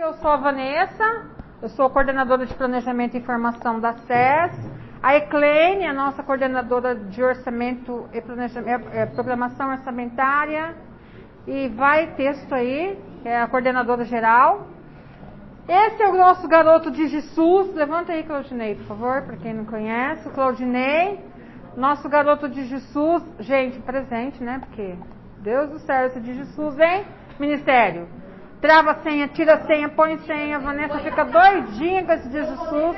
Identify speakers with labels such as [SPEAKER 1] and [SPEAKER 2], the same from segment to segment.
[SPEAKER 1] Eu sou a Vanessa, eu sou coordenadora de Planejamento e Informação da SES. A Eclene, a nossa coordenadora de Orçamento e Programação Orçamentária. E vai texto aí, que é a coordenadora geral. Esse é o nosso garoto DigiSUS. Levanta aí, Claudinei, por favor, para quem não conhece. O Claudinei, nosso garoto DigiSUS. Gente, presente, né? Porque, Deus do céu, esse DigiSUS, hein? Ministério. Trava a senha, tira a senha, põe senha. A Vanessa fica doidinha com esse DigiSUS.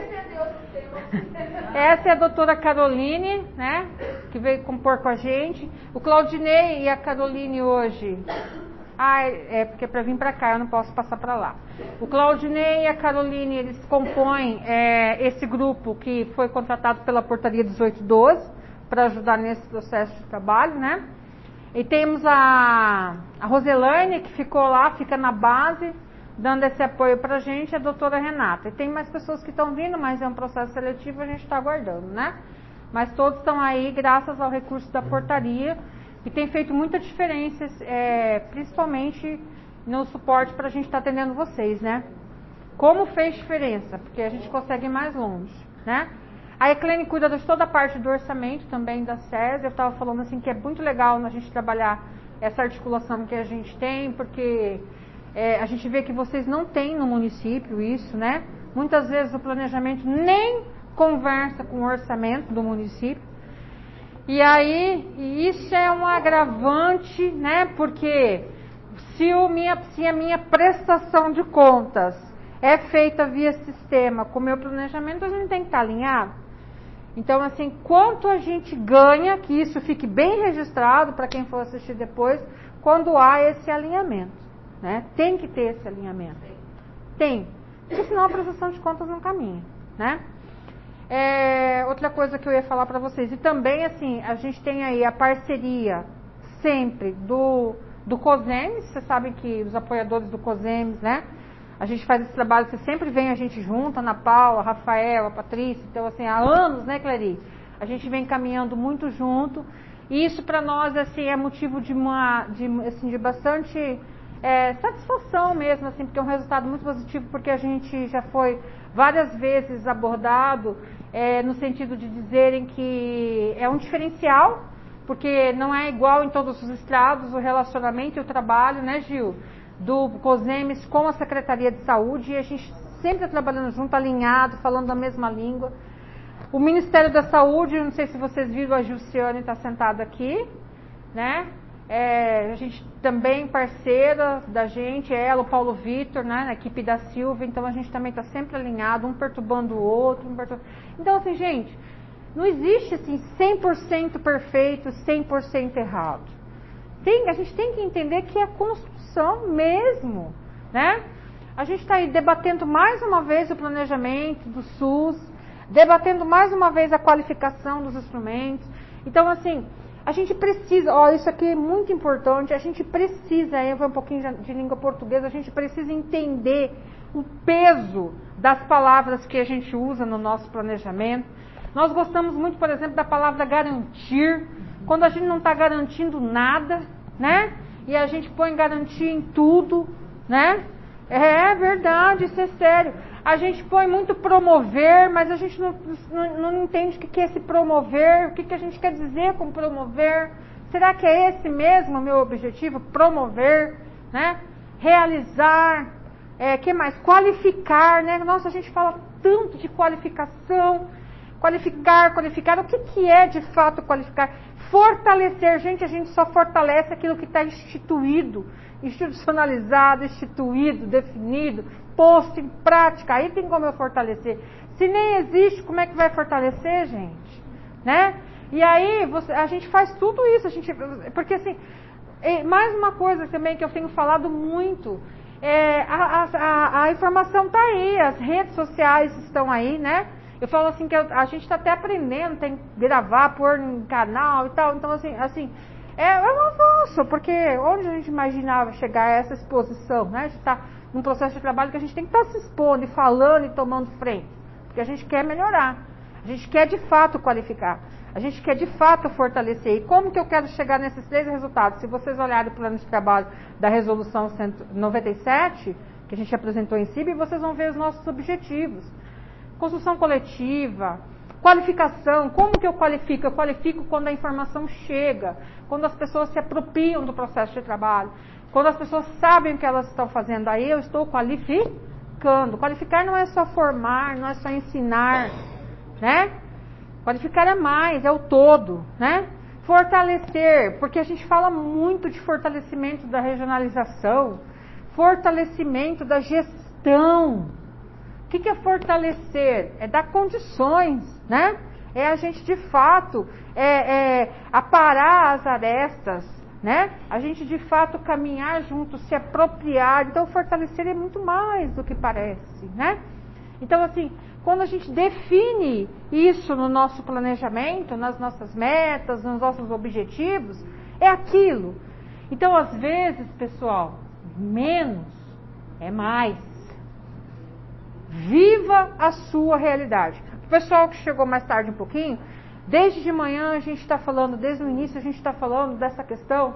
[SPEAKER 1] Essa é a doutora Caroline, né? Que veio compor com a gente. O Claudinei e a Caroline hoje. É porque para vir para cá eu não posso passar para lá. O Claudinei e a Caroline, eles compõem esse grupo que foi contratado pela Portaria 1812 para ajudar nesse processo de trabalho, né? E temos a Roselaine, que ficou lá, fica na base, dando esse apoio pra gente, a doutora Renata. E tem mais pessoas que estão vindo, mas é um processo seletivo, a gente está aguardando, né? Mas todos estão aí graças ao recurso da portaria, que tem feito muita diferença, principalmente no suporte para a gente estar atendendo vocês, né? Como fez diferença? Porque a gente consegue ir mais longe, né? A Eclene cuida de toda a parte do orçamento também da SES. Eu estava falando assim que é muito legal a gente trabalhar essa articulação que a gente tem, porque a gente vê que vocês não têm no município isso, né? Muitas vezes o planejamento nem conversa com o orçamento do município. E aí, isso é um agravante, né? Porque se a minha prestação de contas é feita via sistema com o meu planejamento, a gente tem que estar alinhado. Então, assim, quanto a gente ganha, que isso fique bem registrado para quem for assistir depois, quando há esse alinhamento, né? Tem que ter esse alinhamento. Tem. Porque senão a prestação de contas não caminha, né? Outra coisa que eu ia falar para vocês, e também, assim, a gente tem aí a parceria sempre do COSEMES. Vocês sabem que os apoiadores do COSEMES, né? A gente faz esse trabalho, você sempre vem a gente junto, Ana Paula, a Rafael, a Patrícia. Então, assim, há anos, né, Clarice? A gente vem caminhando muito junto. E isso para nós, assim, é motivo de bastante satisfação mesmo, assim, porque é um resultado muito positivo, porque a gente já foi várias vezes abordado no sentido de dizerem que é um diferencial, porque não é igual em todos os estados o relacionamento e o trabalho, né, Gil? Do COSEMES com a Secretaria de Saúde, e a gente sempre está trabalhando junto, alinhado, falando a mesma língua. O Ministério da Saúde, não sei se vocês viram, a Gilciane está sentada aqui, né? A gente também parceira da gente, ela, o Paulo Vitor, né? Na equipe da Silva, então a gente também está sempre alinhado, um perturbando o outro. Então, assim, gente, não existe assim 100% perfeito, 100% errado. A gente tem que entender que é construção mesmo, né? A gente está aí debatendo mais uma vez o planejamento do SUS, debatendo mais uma vez a qualificação dos instrumentos. Então, assim, a gente precisa, isso aqui é muito importante, a gente precisa, eu vou um pouquinho de língua portuguesa, a gente precisa entender o peso das palavras que a gente usa no nosso planejamento. Nós gostamos muito, por exemplo, da palavra garantir, quando a gente não está garantindo nada, né? E a gente põe garantia em tudo, né? É verdade, isso é sério. A gente põe muito promover, mas a gente não entende o que é esse promover, o que a gente quer dizer com promover. Será que é esse mesmo o meu objetivo? Promover, né? Realizar, que mais? Qualificar, né? Nossa, a gente fala tanto de qualificação. Qualificar, o que é de fato qualificar? Fortalecer, gente, a gente só fortalece aquilo que está instituído, institucionalizado, instituído, definido, posto em prática. Aí tem como eu fortalecer. Se nem existe, como é que vai fortalecer, gente? Né? E aí a gente faz tudo isso, porque assim, mais uma coisa também que eu tenho falado muito, a informação está aí, as redes sociais estão aí, né? Eu falo assim que a gente está até aprendendo, tem que gravar, pôr em canal e tal. Então, assim é um avanço, porque onde a gente imaginava chegar a essa exposição, né? A gente está num processo de trabalho que a gente tem que estar se expondo e falando e tomando frente. Porque a gente quer melhorar, a gente quer de fato qualificar, a gente quer de fato fortalecer. E como que eu quero chegar nesses 3 resultados? Se vocês olharem o plano de trabalho da resolução 197, que a gente apresentou em CIB, e vocês vão ver os nossos objetivos. Construção coletiva, qualificação, como que eu qualifico? Eu qualifico quando a informação chega, quando as pessoas se apropriam do processo de trabalho, quando as pessoas sabem o que elas estão fazendo, aí eu estou qualificando. Qualificar não é só formar, não é só ensinar, né? Qualificar é mais, é o todo, né? Fortalecer, porque a gente fala muito de fortalecimento da regionalização, fortalecimento da gestão. O que é fortalecer? É dar condições, né? É a gente de fato aparar as arestas, né? A gente de fato caminhar junto, se apropriar. Então fortalecer é muito mais do que parece, né? Então assim, quando a gente define isso no nosso planejamento, nas nossas metas, nos nossos objetivos, é aquilo. Então às vezes, pessoal, menos é mais. Viva a sua realidade. O pessoal que chegou mais tarde um pouquinho, desde de manhã a gente está falando, desde o início a gente está falando dessa questão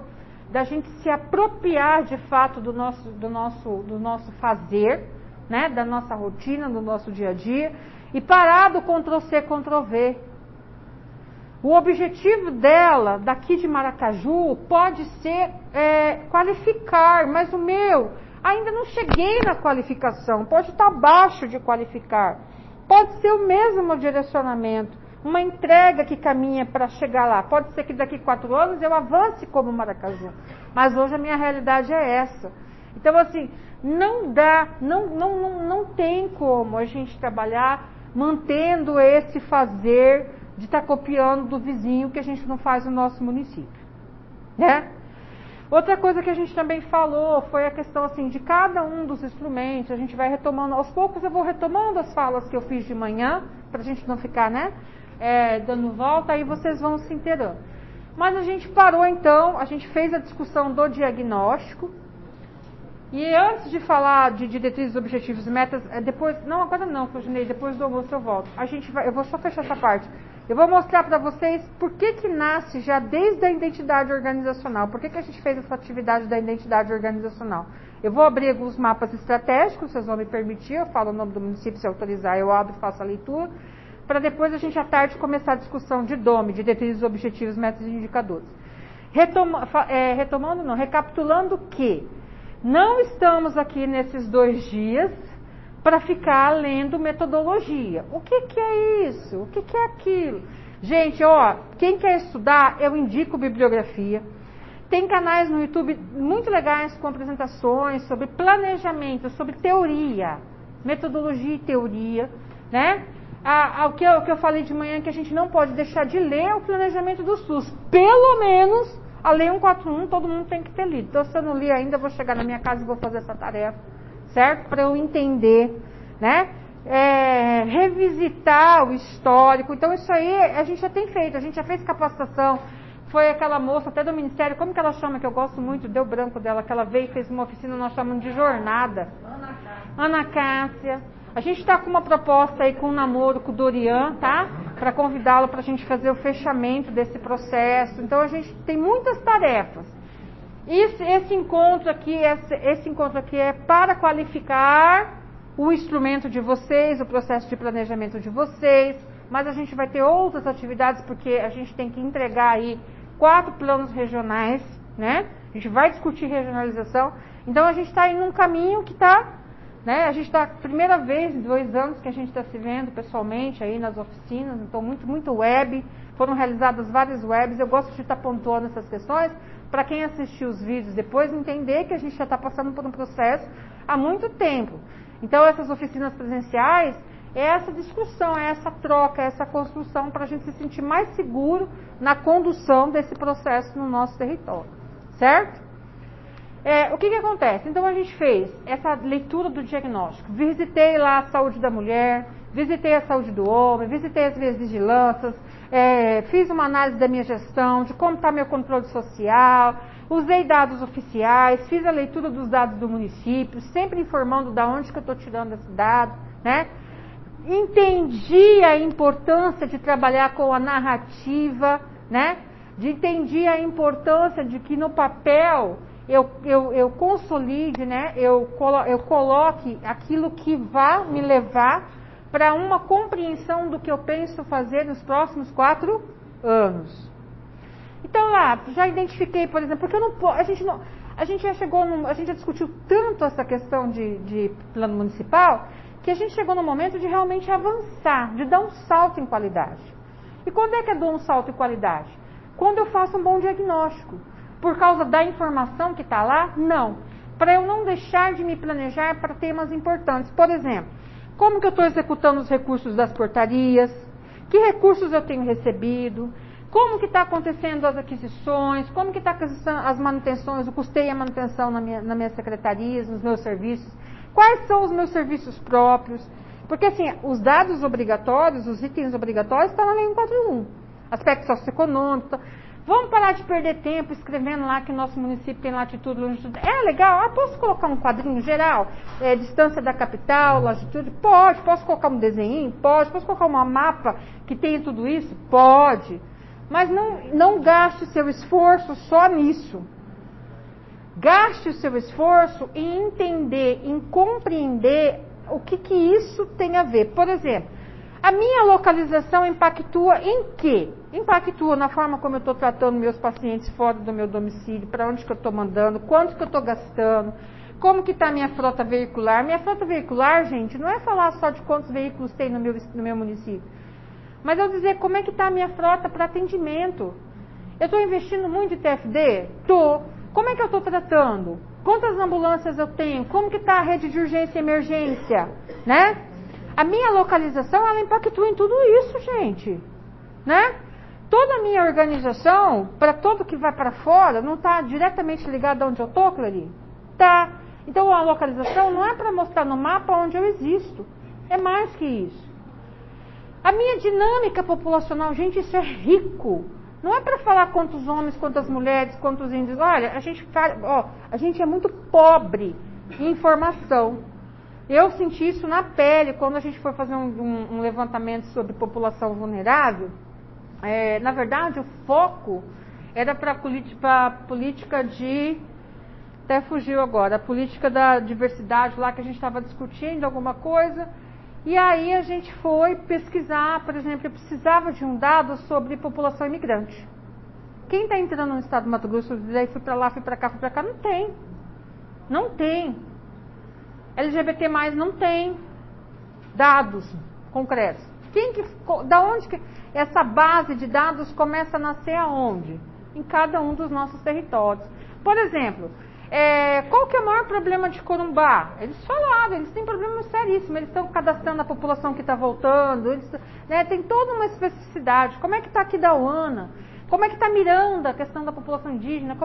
[SPEAKER 1] da gente se apropriar de fato do nosso fazer, né, da nossa rotina, do nosso dia a dia, e parar do Ctrl+C, Ctrl+V. O objetivo dela, daqui de Maracaju, pode ser qualificar, mas o meu, ainda não cheguei na qualificação, pode estar abaixo de qualificar. Pode ser o mesmo direcionamento, uma entrega que caminha para chegar lá. Pode ser que daqui 4 anos eu avance como Maracaju, mas hoje a minha realidade é essa. Então assim, não dá, não tem como a gente trabalhar mantendo esse fazer de estar copiando do vizinho que a gente não faz no nosso município, né? Outra coisa que a gente também falou foi a questão assim de cada um dos instrumentos. A gente vai retomando, aos poucos eu vou retomando as falas que eu fiz de manhã, para a gente não ficar, né, dando volta, aí vocês vão se inteirando. Mas a gente parou então, a gente fez a discussão do diagnóstico. E antes de falar de diretrizes, objetivos e metas, depois, não, agora não, Claudinei, depois do almoço eu volto. Eu vou só fechar essa parte. Eu vou mostrar para vocês por que nasce já desde a identidade organizacional, por que a gente fez essa atividade da identidade organizacional. Eu vou abrir alguns mapas estratégicos, vocês vão me permitir, eu falo o nome do município, se autorizar, eu abro e faço a leitura, para depois a gente à tarde começar a discussão de DOME, de diretrizes, objetivos, metas e indicadores. Recapitulando que não estamos aqui nesses 2 dias para ficar lendo metodologia. O que é isso? O que é aquilo? Gente, ó, quem quer estudar, eu indico bibliografia. Tem canais no YouTube muito legais com apresentações sobre planejamento, sobre teoria, metodologia e teoria, né? O que eu falei de manhã que a gente não pode deixar de ler o planejamento do SUS. Pelo menos a Lei 141 todo mundo tem que ter lido. Então, se eu não li ainda, vou chegar na minha casa e vou fazer essa tarefa, certo? Para eu entender, né? Revisitar o histórico. Então, isso aí a gente já tem feito. A gente já fez capacitação. Foi aquela moça até do Ministério, como que ela chama, que eu gosto muito, deu branco dela, que ela veio e fez uma oficina, nós chamamos de jornada. Ana Cássia. A gente está com uma proposta aí com um namoro com o Dorian, tá? Para convidá-lo para a gente fazer o fechamento desse processo. Então a gente tem muitas tarefas. Esse encontro aqui é para qualificar o instrumento de vocês, o processo de planejamento de vocês. Mas a gente vai ter outras atividades porque a gente tem que entregar aí 4 planos regionais, né? A gente vai discutir regionalização. Então a gente está indo num caminho que está, né? A gente está, primeira vez em 2 anos que a gente está se vendo pessoalmente aí nas oficinas, então muito web, foram realizadas várias webs, eu gosto de estar pontuando essas questões, para quem assistir os vídeos depois entender que a gente já está passando por um processo há muito tempo. Então essas oficinas presenciais, é essa discussão, é essa troca, é essa construção para a gente se sentir mais seguro na condução desse processo no nosso território, certo? O que acontece? Então a gente fez essa leitura do diagnóstico, visitei lá a saúde da mulher, visitei a saúde do homem, visitei as minhas vigilâncias, fiz uma análise da minha gestão, de como está meu controle social, usei dados oficiais, fiz a leitura dos dados do município, sempre informando de onde que eu estou tirando esse dado, né? Entendi a importância de trabalhar com a narrativa, né? Entendi a importância de que no papel eu consolide, né? Eu coloque aquilo que vai me levar para uma compreensão do que eu penso fazer nos próximos 4 anos. Então lá, já identifiquei, por exemplo, porque eu não posso, a gente já discutiu tanto essa questão de plano municipal, que a gente chegou no momento de realmente avançar, de dar um salto em qualidade. E quando é que eu dou um salto em qualidade? Quando eu faço um bom diagnóstico. Por causa da informação que está lá? Não. Para eu não deixar de me planejar para temas importantes. Por exemplo, como que eu estou executando os recursos das portarias? Que recursos eu tenho recebido? Como que está acontecendo as aquisições? Como que está as manutenções, o custeio e a manutenção nas minhas secretarias, nos meus serviços? Quais são os meus serviços próprios? Porque assim, os dados obrigatórios, os itens obrigatórios estão na Lei 141. Aspecto socioeconômico. Vamos parar de perder tempo escrevendo lá que o nosso município tem latitude, longitude. É legal, posso colocar um quadrinho geral? Distância da capital, latitude? Pode. Posso colocar um desenho? Pode. Posso colocar um mapa que tenha tudo isso? Pode. Mas não gaste seu esforço só nisso. Gaste o seu esforço em entender, em compreender o que isso tem a ver. Por exemplo, a minha localização impactua em quê? Impactua na forma como eu estou tratando meus pacientes fora do meu domicílio, para onde que eu estou mandando, quanto que eu estou gastando, como que está a minha frota veicular. Minha frota veicular, gente, não é falar só de quantos veículos tem no meu município, mas eu dizer como é que está a minha frota para atendimento. Eu estou investindo muito em TFD? Estou. Como é que eu estou tratando? Quantas ambulâncias eu tenho? Como que está a rede de urgência e emergência? Né? A minha localização, ela impactua em tudo isso, gente. Né? Toda a minha organização, para todo que vai para fora, não está diretamente ligada a onde eu estou, Clary? Tá. Então a localização não é para mostrar no mapa onde eu existo. É mais que isso. A minha dinâmica populacional, gente, isso é rico. Não é para falar quantos homens, quantas mulheres, quantos índios. Olha, a gente é muito pobre em informação. Eu senti isso na pele quando a gente foi fazer um levantamento sobre população vulnerável. Na verdade, o foco era para a política de... Até fugiu agora. A política da diversidade lá que a gente estava discutindo, alguma coisa. E aí a gente foi pesquisar, por exemplo, eu precisava de um dado sobre população imigrante. Quem está entrando no estado do Mato Grosso, daí fui para lá, fui para cá, não tem. Não tem. LGBT+, não tem dados concretos. Da onde que essa base de dados começa a nascer aonde? Em cada um dos nossos territórios. Por exemplo, qual que é o maior problema de Corumbá? Eles falaram, eles têm problemas seríssimos, eles estão cadastrando a população que está voltando, tem toda uma especificidade. Como é que está aqui Dauana? Como é que está Miranda, a questão da população indígena?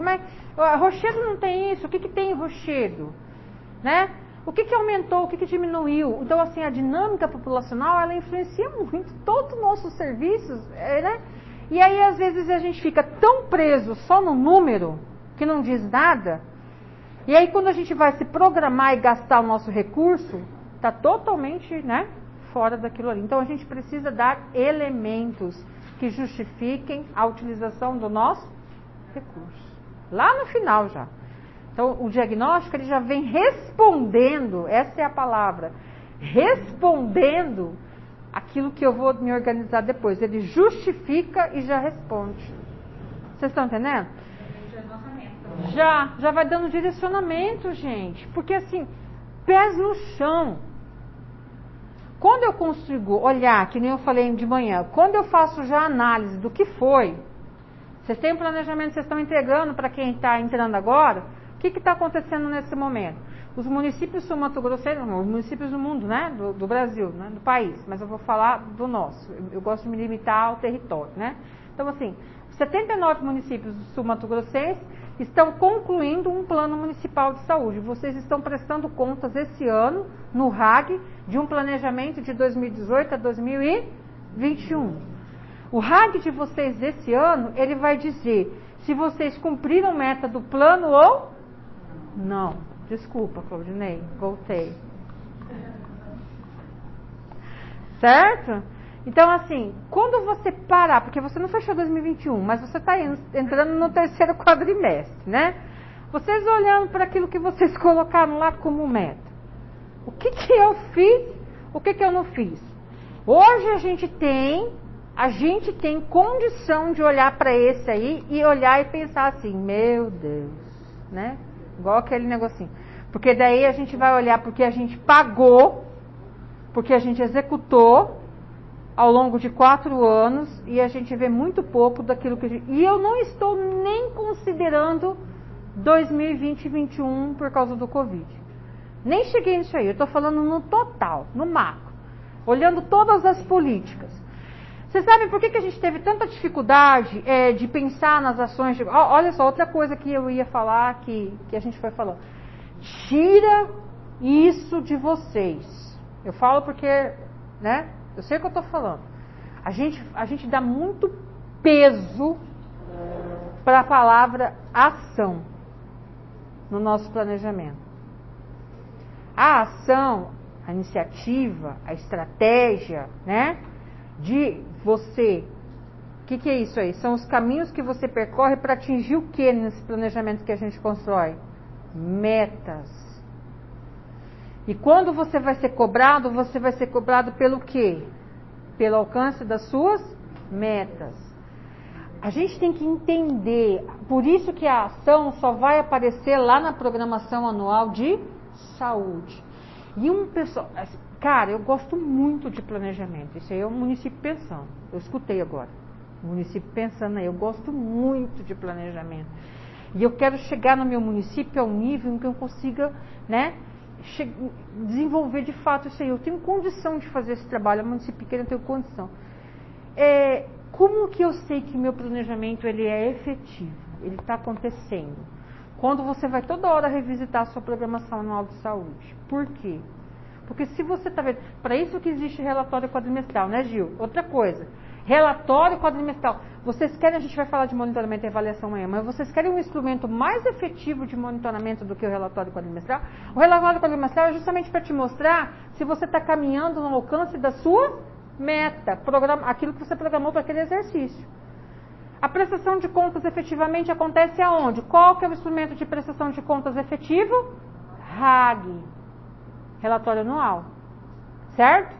[SPEAKER 1] Rochedo não tem isso, o que tem em Rochedo? Né? O que aumentou, o que diminuiu? Então, assim, a dinâmica populacional, ela influencia muito todos os nossos serviços, né? E aí, às vezes, a gente fica tão preso só no número, que não diz nada. E aí, quando a gente vai se programar e gastar o nosso recurso, está totalmente, né, fora daquilo ali. Então, a gente precisa dar elementos que justifiquem a utilização do nosso recurso. Lá no final já. Então, o diagnóstico, ele já vem respondendo, essa é a palavra, respondendo aquilo que eu vou me organizar depois. Ele justifica e já responde. Vocês estão entendendo? Já vai dando direcionamento, gente. Porque assim, pés no chão. Quando eu consigo olhar, que nem eu falei de manhã, quando eu faço já a análise do que foi, vocês têm um planejamento, vocês estão entregando para quem está entrando agora, o que está acontecendo nesse momento? Os municípios sul-mato-grossenses, os municípios do mundo, né, do Brasil, né, do país, mas eu vou falar do nosso, eu gosto de me limitar ao território, né? Então, assim, 79 municípios do sul-mato-grossense estão concluindo um plano municipal de saúde. Vocês estão prestando contas esse ano, no RAG, de um planejamento de 2018 a 2021. O RAG de vocês esse ano, ele vai dizer se vocês cumpriram meta do plano ou não. Desculpa, Claudinei, voltei. Certo? Então, assim, quando você parar, porque você não fechou 2021, mas você está entrando no terceiro quadrimestre, né? Vocês olhando para aquilo que vocês colocaram lá como meta. O que eu fiz, o que eu não fiz? Hoje a gente tem condição de olhar para esse aí e olhar e pensar assim, meu Deus, né? Igual aquele negocinho. Porque daí a gente vai olhar porque a gente pagou, porque a gente executou ao longo de 4 anos e a gente vê muito pouco daquilo que a gente... E eu não estou nem considerando 2020 e 2021 por causa do Covid. Nem cheguei nisso aí, eu estou falando no total, no macro. Olhando todas as políticas. Vocês sabem por que a gente teve tanta dificuldade de pensar nas ações? Olha só, outra coisa que eu ia falar, que a gente foi falando. Tira isso de vocês. Eu falo porque, né? Eu sei o que eu estou falando. A gente dá muito peso para a palavra ação no nosso planejamento. A ação, a iniciativa, a estratégia, né? De você. O que é isso aí? São os caminhos que você percorre para atingir o que nesse planejamento que a gente constrói? Metas. E quando você vai ser cobrado pelo quê? Pelo alcance das suas metas. A gente tem que entender, por isso que a ação só vai aparecer lá na programação anual de saúde. E um pessoal, cara, eu gosto muito de planejamento. Isso aí é o município pensando. Eu escutei agora. O município pensando aí, eu gosto muito de planejamento. E eu quero chegar no meu município a um nível em que eu consiga, né, desenvolver de fato isso aí. Eu tenho condição de fazer esse trabalho. É um município pequeno, eu tenho condição. Como que eu sei que meu planejamento ele é efetivo? Ele está acontecendo. Quando você vai toda hora revisitar a sua programação anual de saúde. Por quê? Porque se você está vendo... Para isso que existe relatório quadrimestral, né, Gil? Outra coisa. Relatório quadrimestral. Vocês querem, a gente vai falar de monitoramento e avaliação amanhã, mas vocês querem um instrumento mais efetivo de monitoramento do que o relatório quadrimestral? O relatório quadrimestral é justamente para te mostrar se você está caminhando no alcance da sua meta, aquilo que você programou para aquele exercício. A prestação de contas efetivamente acontece aonde? Qual que é o instrumento de prestação de contas efetivo? RAG, relatório anual, certo?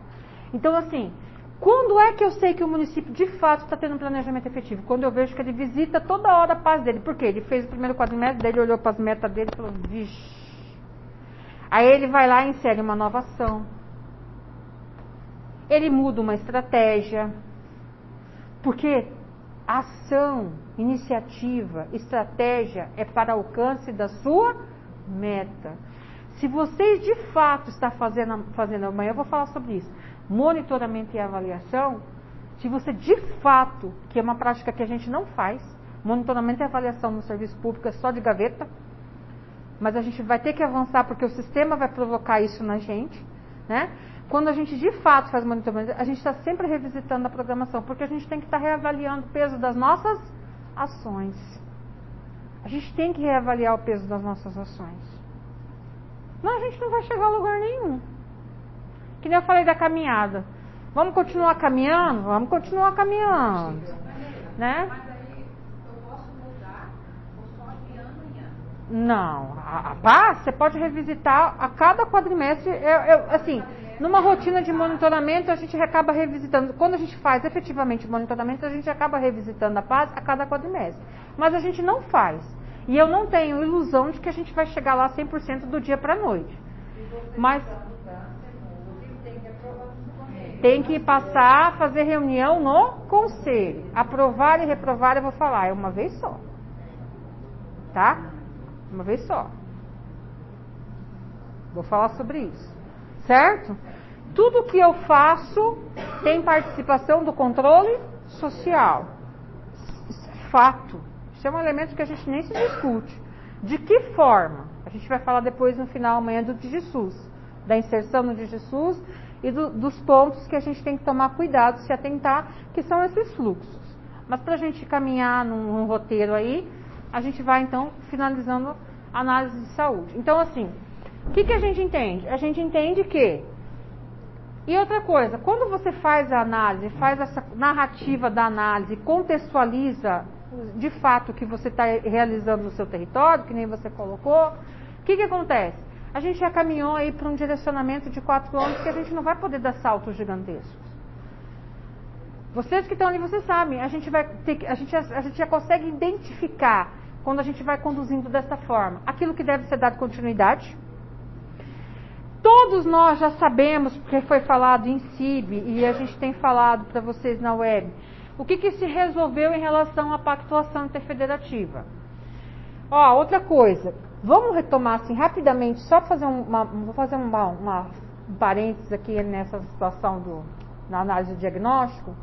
[SPEAKER 1] Então assim, quando é que eu sei que o município de fato está tendo um planejamento efetivo? Quando eu vejo que ele visita toda hora a paz dele. Por quê? Ele fez o primeiro quadrimestre dele, olhou para as metas dele e falou, vixe. Aí ele vai lá e insere uma nova ação. Ele muda uma estratégia. Porque ação, iniciativa, estratégia é para alcance da sua meta. Se vocês de fato estão fazendo amanhã, eu vou falar sobre isso, monitoramento e avaliação, se você de fato, que é uma prática que a gente não faz, monitoramento e avaliação no serviço público é só de gaveta, mas a gente vai ter que avançar porque o sistema vai provocar isso na gente, né? Quando a gente de fato faz monitoramento, a gente está sempre revisitando a programação, porque a gente tem que estar reavaliando o peso das nossas ações. A gente tem que reavaliar o peso das nossas ações. Não, a gente não vai chegar a lugar nenhum. Que nem eu falei da caminhada. Vamos continuar caminhando? Vamos continuar caminhando. Né?
[SPEAKER 2] Mas aí eu posso mudar ou só de ano em ano?
[SPEAKER 1] Não. A paz você pode revisitar a cada quadrimestre. Assim, numa rotina de monitoramento, a gente acaba revisitando. Quando a gente faz efetivamente o monitoramento, a gente acaba revisitando a paz a cada quadrimestre. Mas a gente não faz. E eu não tenho ilusão de que a gente vai chegar lá 100% do dia para a noite. Mas tem que passar a fazer reunião no conselho. Aprovar e reprovar, eu vou falar, é uma vez só. Tá? Uma vez só. Vou falar sobre isso. Certo? Tudo que eu faço tem participação do controle social. Isso é fato. Isso é um elemento que a gente nem se discute. De que forma? A gente vai falar depois no final amanhã do DigiSUS, da inserção no DigiSUS e dos pontos que a gente tem que tomar cuidado, se atentar, que são esses fluxos. Mas para a gente caminhar num roteiro aí, a gente vai então finalizando a análise de saúde. Então assim, o que a gente entende? A gente entende que... E outra coisa, quando você faz a análise, faz essa narrativa da análise, contextualiza de fato que você está realizando no seu território, que nem você colocou, o que acontece? A gente já caminhou aí para um direcionamento de 4 anos que a gente não vai poder dar saltos gigantescos. Vocês que estão ali, vocês sabem, a gente já consegue identificar quando a gente vai conduzindo dessa forma aquilo que deve ser dado continuidade. Todos nós já sabemos, porque foi falado em CIB e a gente tem falado para vocês na web, o que se resolveu em relação à pactuação interfederativa. Ó, outra coisa, vamos retomar assim rapidamente, só fazer vou fazer um parênteses aqui nessa situação na análise do diagnóstico.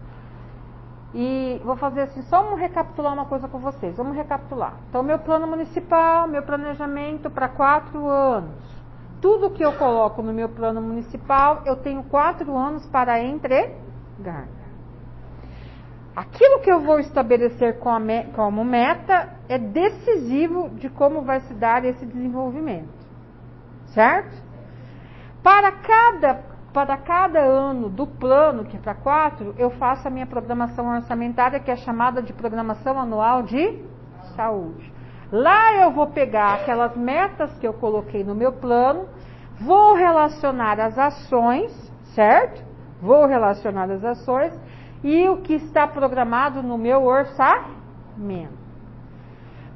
[SPEAKER 1] E vou fazer assim, só recapitular uma coisa com vocês. Vamos recapitular. Então, meu plano municipal, meu planejamento para 4 anos. Tudo que eu coloco no meu plano municipal, eu tenho 4 anos para entregar. Aquilo que eu vou estabelecer como meta é decisivo de como vai se dar esse desenvolvimento. Certo? Para cada ano do plano, que é para 4, eu faço a minha programação orçamentária, que é chamada de programação anual de saúde. Lá eu vou pegar aquelas metas que eu coloquei no meu plano, vou relacionar as ações, certo? Vou relacionar as ações e o que está programado no meu orçamento.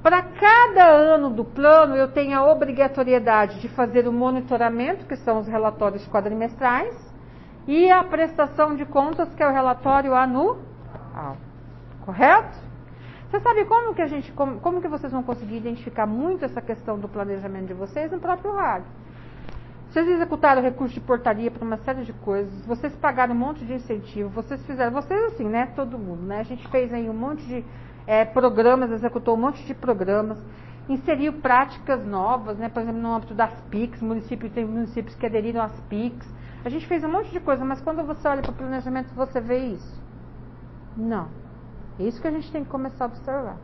[SPEAKER 1] Para cada ano do plano, eu tenho a obrigatoriedade de fazer o monitoramento, que são os relatórios quadrimestrais, e a prestação de contas, que é o relatório anual. Correto? Você sabe como que vocês vão conseguir identificar muito essa questão do planejamento de vocês no próprio rádio? Vocês executaram recurso de portaria para uma série de coisas, vocês pagaram um monte de incentivo, vocês assim, né? Todo mundo, né? A gente fez aí um monte de programas, executou um monte de programas, inseriu práticas novas, né? Por exemplo, no âmbito das PICs, tem municípios que aderiram às PICs. A gente fez um monte de coisa, mas quando você olha para o planejamento, você vê isso? Não. É isso que a gente tem que começar a observar.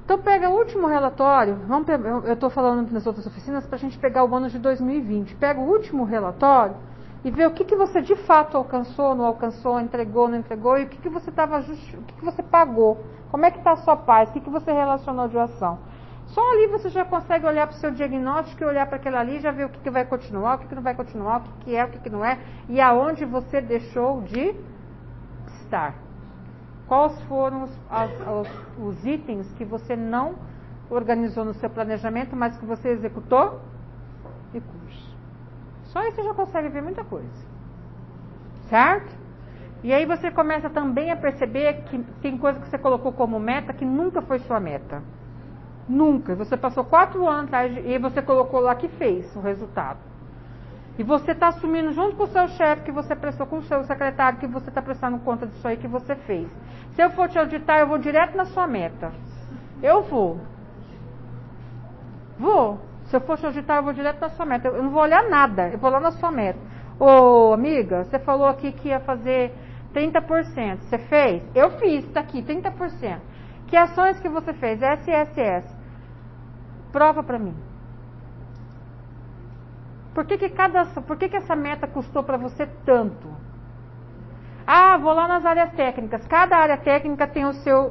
[SPEAKER 1] Então pega o último relatório, eu estou falando nas outras oficinas para a gente pegar o ano de 2020. Pega o último relatório e vê o que você de fato alcançou, não alcançou, entregou, não entregou, e o que você pagou, como é que está a sua paz, o que você relacionou de ação. Só ali você já consegue olhar para o seu diagnóstico e olhar para aquilo ali, já ver o que vai continuar, o que não vai continuar, o que é, o que não é, e aonde você deixou de estar. Quais foram os itens que você não organizou no seu planejamento, mas que você executou? Recursos. Só aí você já consegue ver muita coisa. Certo? E aí você começa também a perceber que tem coisa que você colocou como meta que nunca foi sua meta. Nunca. Você passou 4 anos atrás e você colocou lá que fez o resultado. E você está assumindo junto com o seu chefe que você prestou, com o seu secretário que você está prestando conta disso aí que você fez. Se eu for te auditar, eu vou direto na sua meta. Eu vou. Se eu for te auditar, eu vou direto na sua meta. Eu não vou olhar nada, eu vou lá na sua meta. Ô, amiga, você falou aqui que ia fazer 30%. Você fez? Eu fiz, está aqui, 30%. Que ações que você fez? SSS. Prova para mim. Por que essa meta custou para você tanto? Ah, vou lá nas áreas técnicas. Cada área técnica tem o seu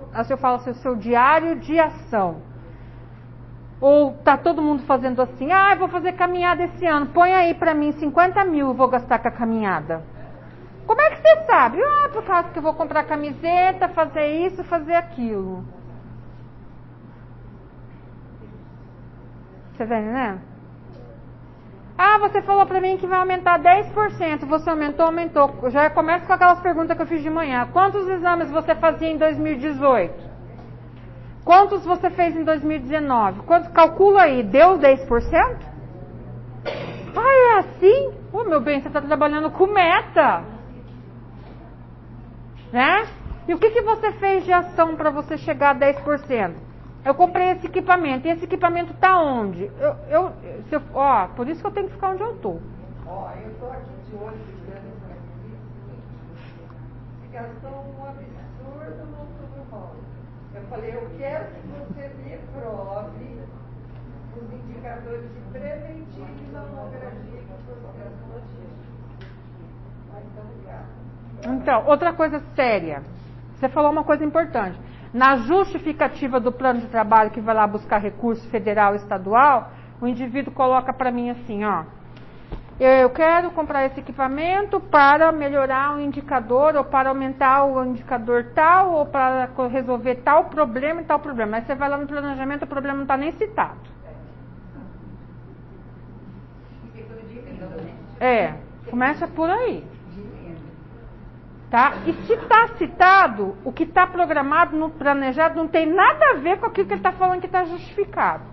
[SPEAKER 1] diário de ação. Ou tá todo mundo fazendo assim, eu vou fazer caminhada esse ano. Põe aí para mim 50 mil eu vou gastar com a caminhada. Como é que você sabe? Por causa que eu vou comprar camiseta, fazer isso, fazer aquilo. Você vê, né? Você falou pra mim que vai aumentar 10%. Você aumentou. Já começa com aquelas perguntas que eu fiz de manhã. Quantos exames você fazia em 2018? Quantos você fez em 2019? Calcula aí, deu 10%? É assim? Meu bem, você está trabalhando com meta. Né? E o que você fez de ação para você chegar a 10%? Eu comprei esse equipamento. E esse equipamento está onde? Por isso que eu tenho que ficar onde eu estou.
[SPEAKER 3] Eu estou aqui de olho grande para você gastou um absurdo no Outubro Rosa. Eu falei, eu quero que você me prove os indicadores de preventivo e mamografia que você gastou disso. Então,
[SPEAKER 1] outra coisa séria. Você falou uma coisa importante. Na justificativa do plano de trabalho que vai lá buscar recurso federal e estadual, o indivíduo coloca para mim assim, ó, eu quero comprar esse equipamento para melhorar o indicador, ou para aumentar o indicador tal, ou para resolver tal problema e tal problema. Aí você vai lá no planejamento, o problema não está nem citado. Começa por aí. Tá? E se está citado, o que está programado no planejado não tem nada a ver com aquilo que ele está falando que está justificado.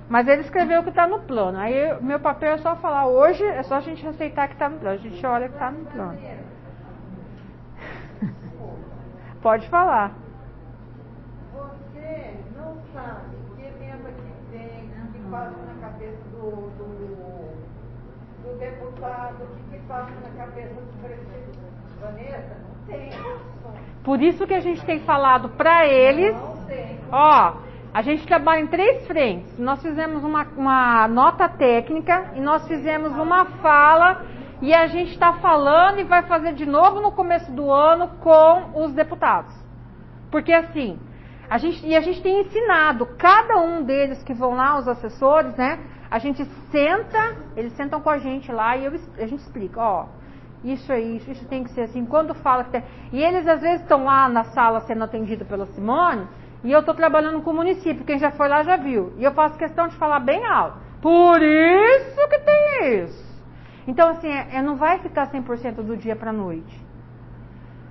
[SPEAKER 1] Mas ele escreveu o que está no plano. Aí meu papel é só falar, hoje é só a gente aceitar que está no plano. A gente olha que está no plano. Pode falar.
[SPEAKER 3] Você não sabe que emenda que vem, que passa na cabeça do deputado, que passa na cabeça do prefeito. Vanessa, não tem.
[SPEAKER 1] Por isso que a gente tem falado para eles, ó, a gente trabalha em 3 frentes. Nós fizemos uma nota técnica e nós fizemos uma fala e a gente está falando e vai fazer de novo no começo do ano com os deputados. Porque assim, a gente tem ensinado, cada um deles que vão lá, os assessores, né? A gente senta, eles sentam com a gente lá e a gente explica, ó, isso é isso tem que ser assim. Quando fala que tem... E eles às vezes estão lá na sala sendo atendidos pela Simone e eu estou trabalhando com o município, quem já foi lá já viu. E eu faço questão de falar bem alto. Por isso que tem isso. Então assim, não vai ficar 100% do dia para a noite.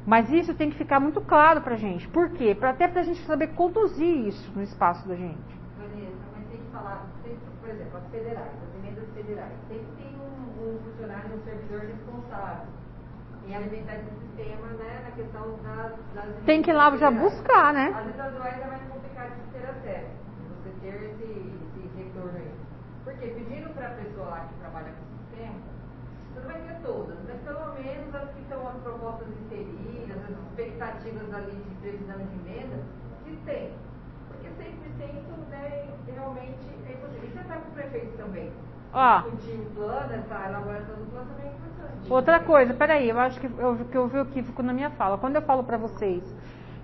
[SPEAKER 1] Mas isso tem que ficar muito claro pra gente. Por quê? Até pra gente saber conduzir isso no espaço da gente.
[SPEAKER 2] Vanessa, mas tem que falar, sempre, por exemplo, as federais, as emendas federais, sempre tem um funcionário, um servidor responsável em alimentar esse sistema, né, na questão das
[SPEAKER 1] tem que ir lá já
[SPEAKER 2] federais.
[SPEAKER 1] buscar, né?
[SPEAKER 2] As estaduais é mais complicado de ter acesso, você ter esse retorno aí. Porque pedindo para a pessoa lá que trabalha com o sistema, você não vai ter todas, mas pelo menos as que estão as propostas inseridas, as expectativas ali de previsão de emenda, se tem. Porque 100%, né, realmente é impossível. E você está com o prefeito também.
[SPEAKER 1] Ó.
[SPEAKER 2] Discutir o plano, essa elaboração do plano também é importante.
[SPEAKER 1] Outra coisa, peraí, eu acho que eu vi o equívoco na minha fala. Quando eu falo pra vocês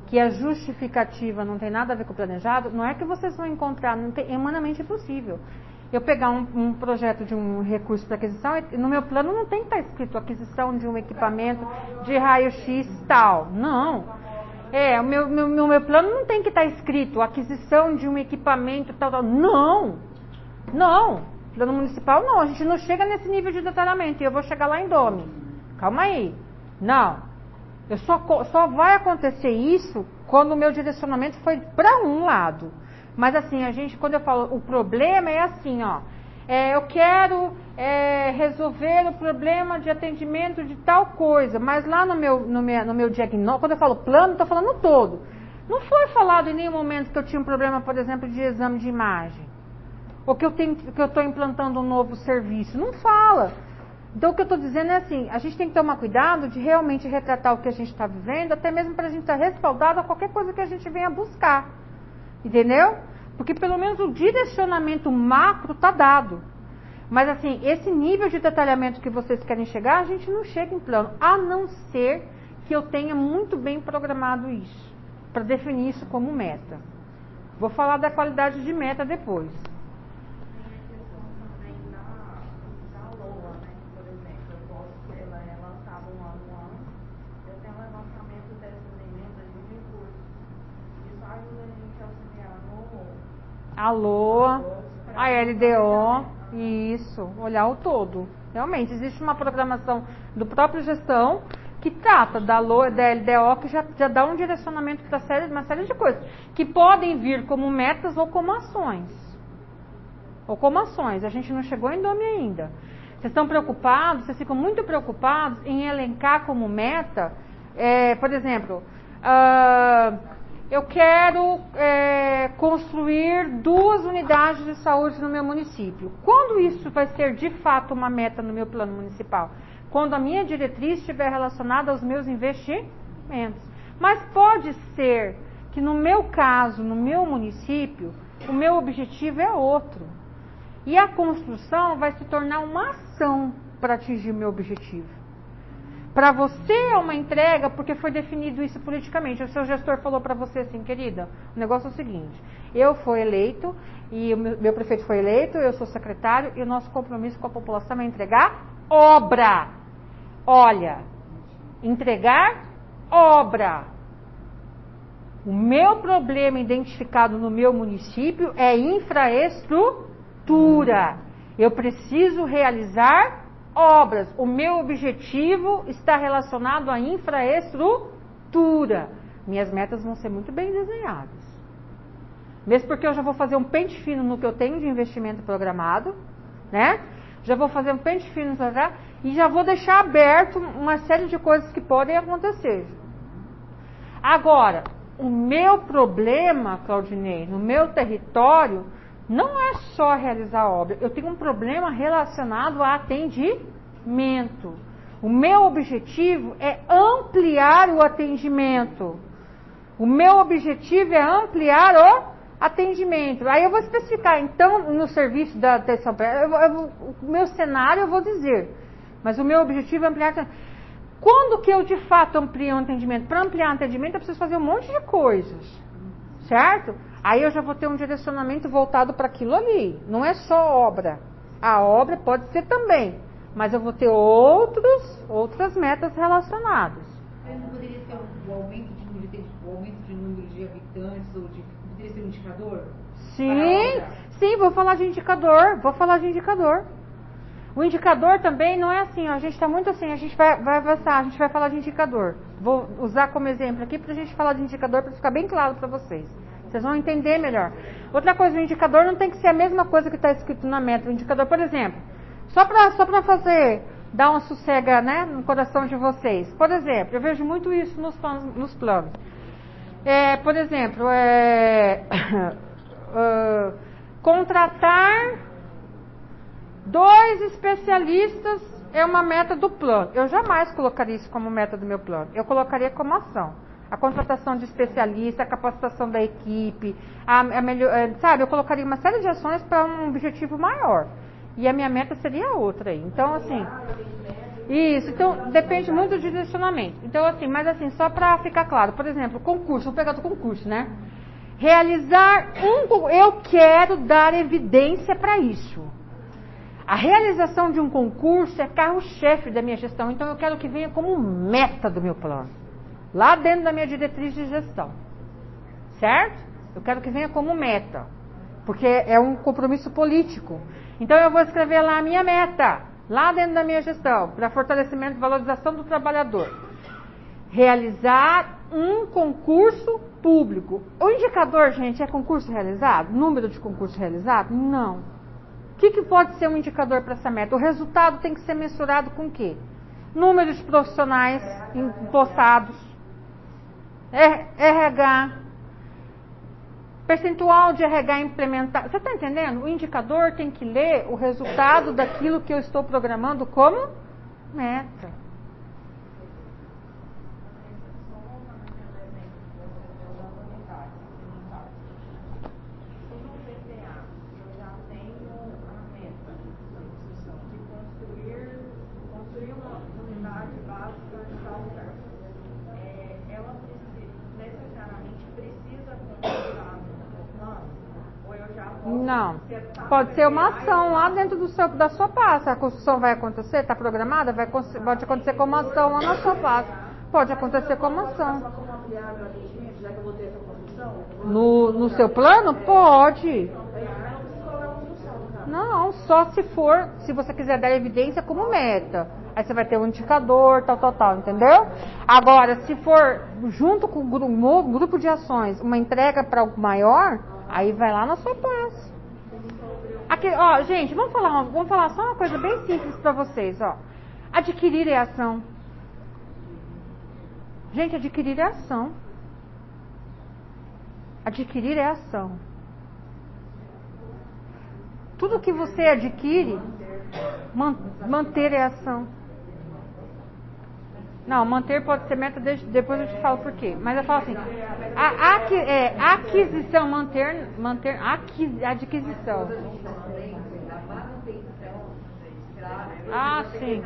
[SPEAKER 1] que a justificativa não tem nada a ver com o planejado, não é que vocês vão encontrar, não tem, é humanamente impossível. Eu pegar um projeto de um recurso para aquisição, no meu plano não tem que estar escrito aquisição de um equipamento de raio-x tal. Não. O meu plano não tem que estar escrito aquisição de um equipamento tal, tal. Não. Não. Plano municipal não. A gente não chega nesse nível de detalhamento. E eu vou chegar lá em Dome. Calma aí. Não. Só vai acontecer isso quando o meu direcionamento foi para um lado. Mas assim, quando eu falo, o problema é assim, ó. Eu quero resolver o problema de atendimento de tal coisa, mas lá no meu diagnóstico, quando eu falo plano, estou falando todo. Não foi falado em nenhum momento que eu tinha um problema, por exemplo, de exame de imagem. Ou que eu estou implantando um novo serviço. Não fala. Então o que eu estou dizendo é assim, a gente tem que tomar cuidado de realmente retratar o que a gente está vivendo, até mesmo para a gente estar respaldado a qualquer coisa que a gente venha buscar. Entendeu? Porque pelo menos o direcionamento macro está dado. Mas assim, esse nível de detalhamento que vocês querem chegar, a gente não chega em plano. A não ser que eu tenha muito bem programado isso. Para definir isso como meta. Vou falar da qualidade de meta depois.
[SPEAKER 4] Tem a questão também da LOA, né? Por exemplo, ela é lançada um ano antes. Eu tenho um lançamento dessas emendas de recursos. Isso ajuda a gente a auxiliar
[SPEAKER 1] A LOA, a LDO, isso, olhar o todo. Realmente, existe uma programação do próprio gestão que trata da LOA, da LDO, que já dá um direcionamento para uma série de coisas, que podem vir como metas ou como ações. A gente não chegou em Dome ainda. Vocês estão preocupados, vocês ficam muito preocupados em elencar como meta, por exemplo, eu quero construir 2 unidades de saúde no meu município. Quando isso vai ser de fato uma meta no meu plano municipal? Quando a minha diretriz estiver relacionada aos meus investimentos. Mas pode ser que no meu caso, no meu município, o meu objetivo é outro. E a construção vai se tornar uma ação para atingir o meu objetivo. Para você é uma entrega porque foi definido isso politicamente. O seu gestor falou para você assim, querida, o negócio é o seguinte, eu fui eleito e o meu prefeito foi eleito, eu sou secretário e o nosso compromisso com a população é entregar obra. Olha, entregar obra. O meu problema identificado no meu município é infraestrutura. Eu preciso realizar obras. O meu objetivo está relacionado à infraestrutura. Minhas metas vão ser muito bem desenhadas. Mesmo porque eu já vou fazer um pente fino no que eu tenho de investimento programado, né? Já vou fazer um pente fino e já vou deixar aberto uma série de coisas que podem acontecer. Agora, o meu problema, Claudinei, no meu território, não é só realizar a obra. Eu tenho um problema relacionado a atendimento. O meu objetivo é ampliar o atendimento. O meu objetivo é ampliar o atendimento. Aí eu vou especificar. Então, no serviço da atenção, o meu cenário eu vou dizer. Mas o meu objetivo é ampliar. Quando que eu de fato amplio um atendimento? Para ampliar um atendimento eu preciso fazer um monte de coisas. Certo? Aí eu já vou ter um direcionamento voltado para aquilo ali. Não é só obra. A obra pode ser também. Mas eu vou ter outras metas relacionadas.
[SPEAKER 5] Mas não poderia ser o aumento de número de habitantes ou poderia ser um indicador?
[SPEAKER 1] Sim, vou falar de indicador. O indicador também não é assim, ó, a gente está muito assim, a gente vai avançar, a gente vai falar de indicador. Vou usar como exemplo aqui para a gente falar de indicador para ficar bem claro para vocês. Vocês vão entender melhor. Outra coisa, o indicador não tem que ser a mesma coisa que está escrito na meta. O indicador, por exemplo, só para dar uma sossega, né, no coração de vocês. Por exemplo, eu vejo muito isso nos planos. Por exemplo, contratar 2 especialistas é uma meta do plano. Eu jamais colocaria isso como meta do meu plano. Eu colocaria como ação. A contratação de especialista, a capacitação da equipe, eu colocaria uma série de ações para um objetivo maior. E a minha meta seria outra aí. Então, assim, isso, então depende muito do direcionamento. Então, assim, mas assim, só para ficar claro, por exemplo, concurso, vou pegar do concurso, né? Eu quero dar evidência para isso. A realização de um concurso é carro-chefe da minha gestão, então eu quero que venha como meta do meu plano. Lá dentro da minha diretriz de gestão. Certo? Eu quero que venha como meta. Porque é um compromisso político. Então eu vou escrever lá a minha meta. Lá dentro da minha gestão. Para fortalecimento e valorização do trabalhador. Realizar um concurso público. O indicador, gente, é concurso realizado? Número de concurso realizado? Não. O que pode ser um indicador para essa meta? O resultado tem que ser mensurado com o quê? Número de profissionais empossados, RH, percentual de RH implementado. Você está entendendo? O indicador tem que ler o resultado daquilo que eu estou programando como meta. Não, pode ser uma ação lá dentro da sua pasta. A construção vai acontecer, está programada, pode acontecer como ação lá na sua pasta. Pode acontecer como ação. No seu plano? Pode. Não, só se você quiser dar evidência como meta. Aí você vai ter um indicador, tal, entendeu? Agora, se for junto com um grupo de ações, uma entrega para algo maior, aí vai lá na sua pasta. Aqui, ó, gente, vamos falar só uma coisa bem simples para vocês, ó. Adquirir é ação. Gente, adquirir é ação. Adquirir é ação. Tudo que você adquire, manter é ação. Não, manter pode ser meta, depois eu te falo por quê. Mas eu falo assim, aquisição, manter, adquisição. Ah, sim.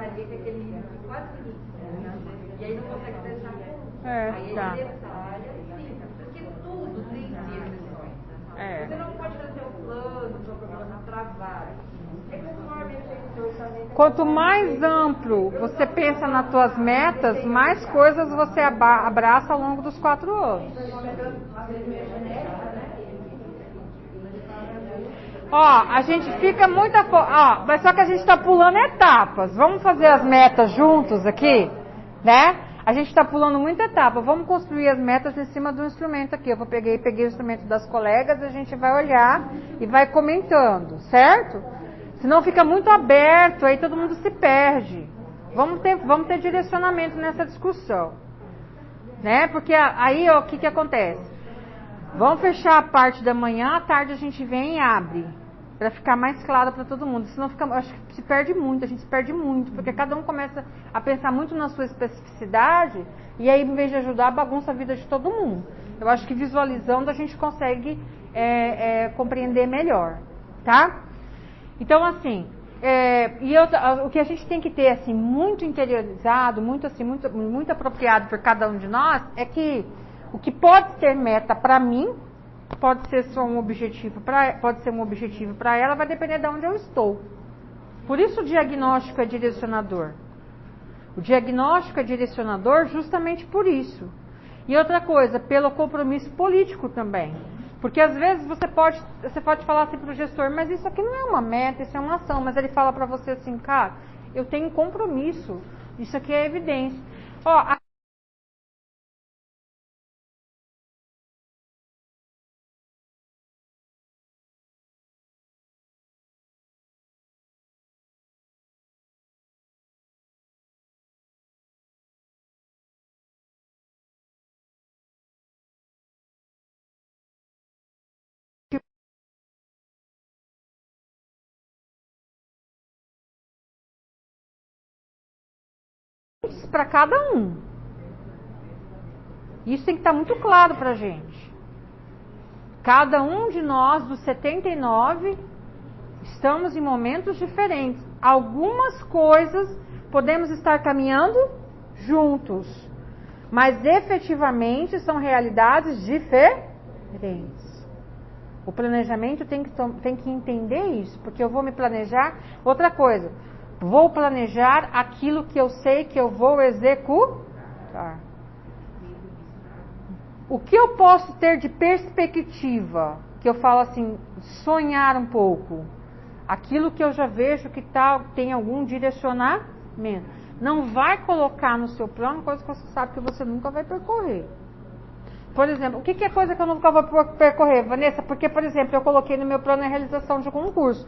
[SPEAKER 2] Aí
[SPEAKER 1] tá.
[SPEAKER 2] ele detalha, sim, porque tudo tem exceções. Você não pode fazer um plano, um programa para vários. É conforme a gente do orçamento.
[SPEAKER 1] Quanto mais amplo você pensa nas tuas metas, mais coisas você abraça ao longo dos 4 anos. Ó, a gente fica muito... Ó, mas só que a gente está pulando etapas. Vamos fazer as metas juntos aqui, né? A gente está pulando muita etapa. Vamos construir as metas em cima do instrumento aqui. Eu peguei o instrumento das colegas, a gente vai olhar e vai comentando, certo? Senão fica muito aberto, aí todo mundo se perde. Vamos ter direcionamento nessa discussão, né? Porque aí, ó, o que acontece? Vamos fechar a parte da manhã, à tarde a gente vem e abre, para ficar mais claro para todo mundo. Senão acho que se perde muito, a gente se perde muito, porque cada um começa a pensar muito na sua especificidade, e aí, em vez de ajudar, bagunça a vida de todo mundo. Eu acho que visualizando a gente consegue compreender melhor, tá? Então, assim, o que a gente tem que ter, assim, muito interiorizado, muito apropriado por cada um de nós, é que o que pode ser meta para mim, pode ser só um objetivo para ela, vai depender de onde eu estou. Por isso o diagnóstico é direcionador. O diagnóstico é direcionador justamente por isso. E outra coisa, pelo compromisso político também. Porque às vezes você pode falar assim para o gestor, mas isso aqui não é uma meta, isso é uma ação. Mas ele fala para você assim, cara, eu tenho compromisso, isso aqui é evidência. Ó, para cada um. Isso tem que estar muito claro para a gente. Cada um de nós, dos 79, estamos em momentos diferentes. Algumas coisas podemos estar caminhando juntos, mas efetivamente são realidades diferentes. O planejamento tem que entender isso, porque eu vou me planejar. Outra coisa, vou planejar aquilo que eu sei que eu vou executar. O que eu posso ter de perspectiva, que eu falo assim, sonhar um pouco, aquilo que eu já vejo que tem algum direcionamento. Não vai colocar no seu plano coisa que você sabe que você nunca vai percorrer. Por exemplo, o que é coisa que eu nunca vou percorrer, Vanessa? Porque, por exemplo, eu coloquei no meu plano a realização de um concurso.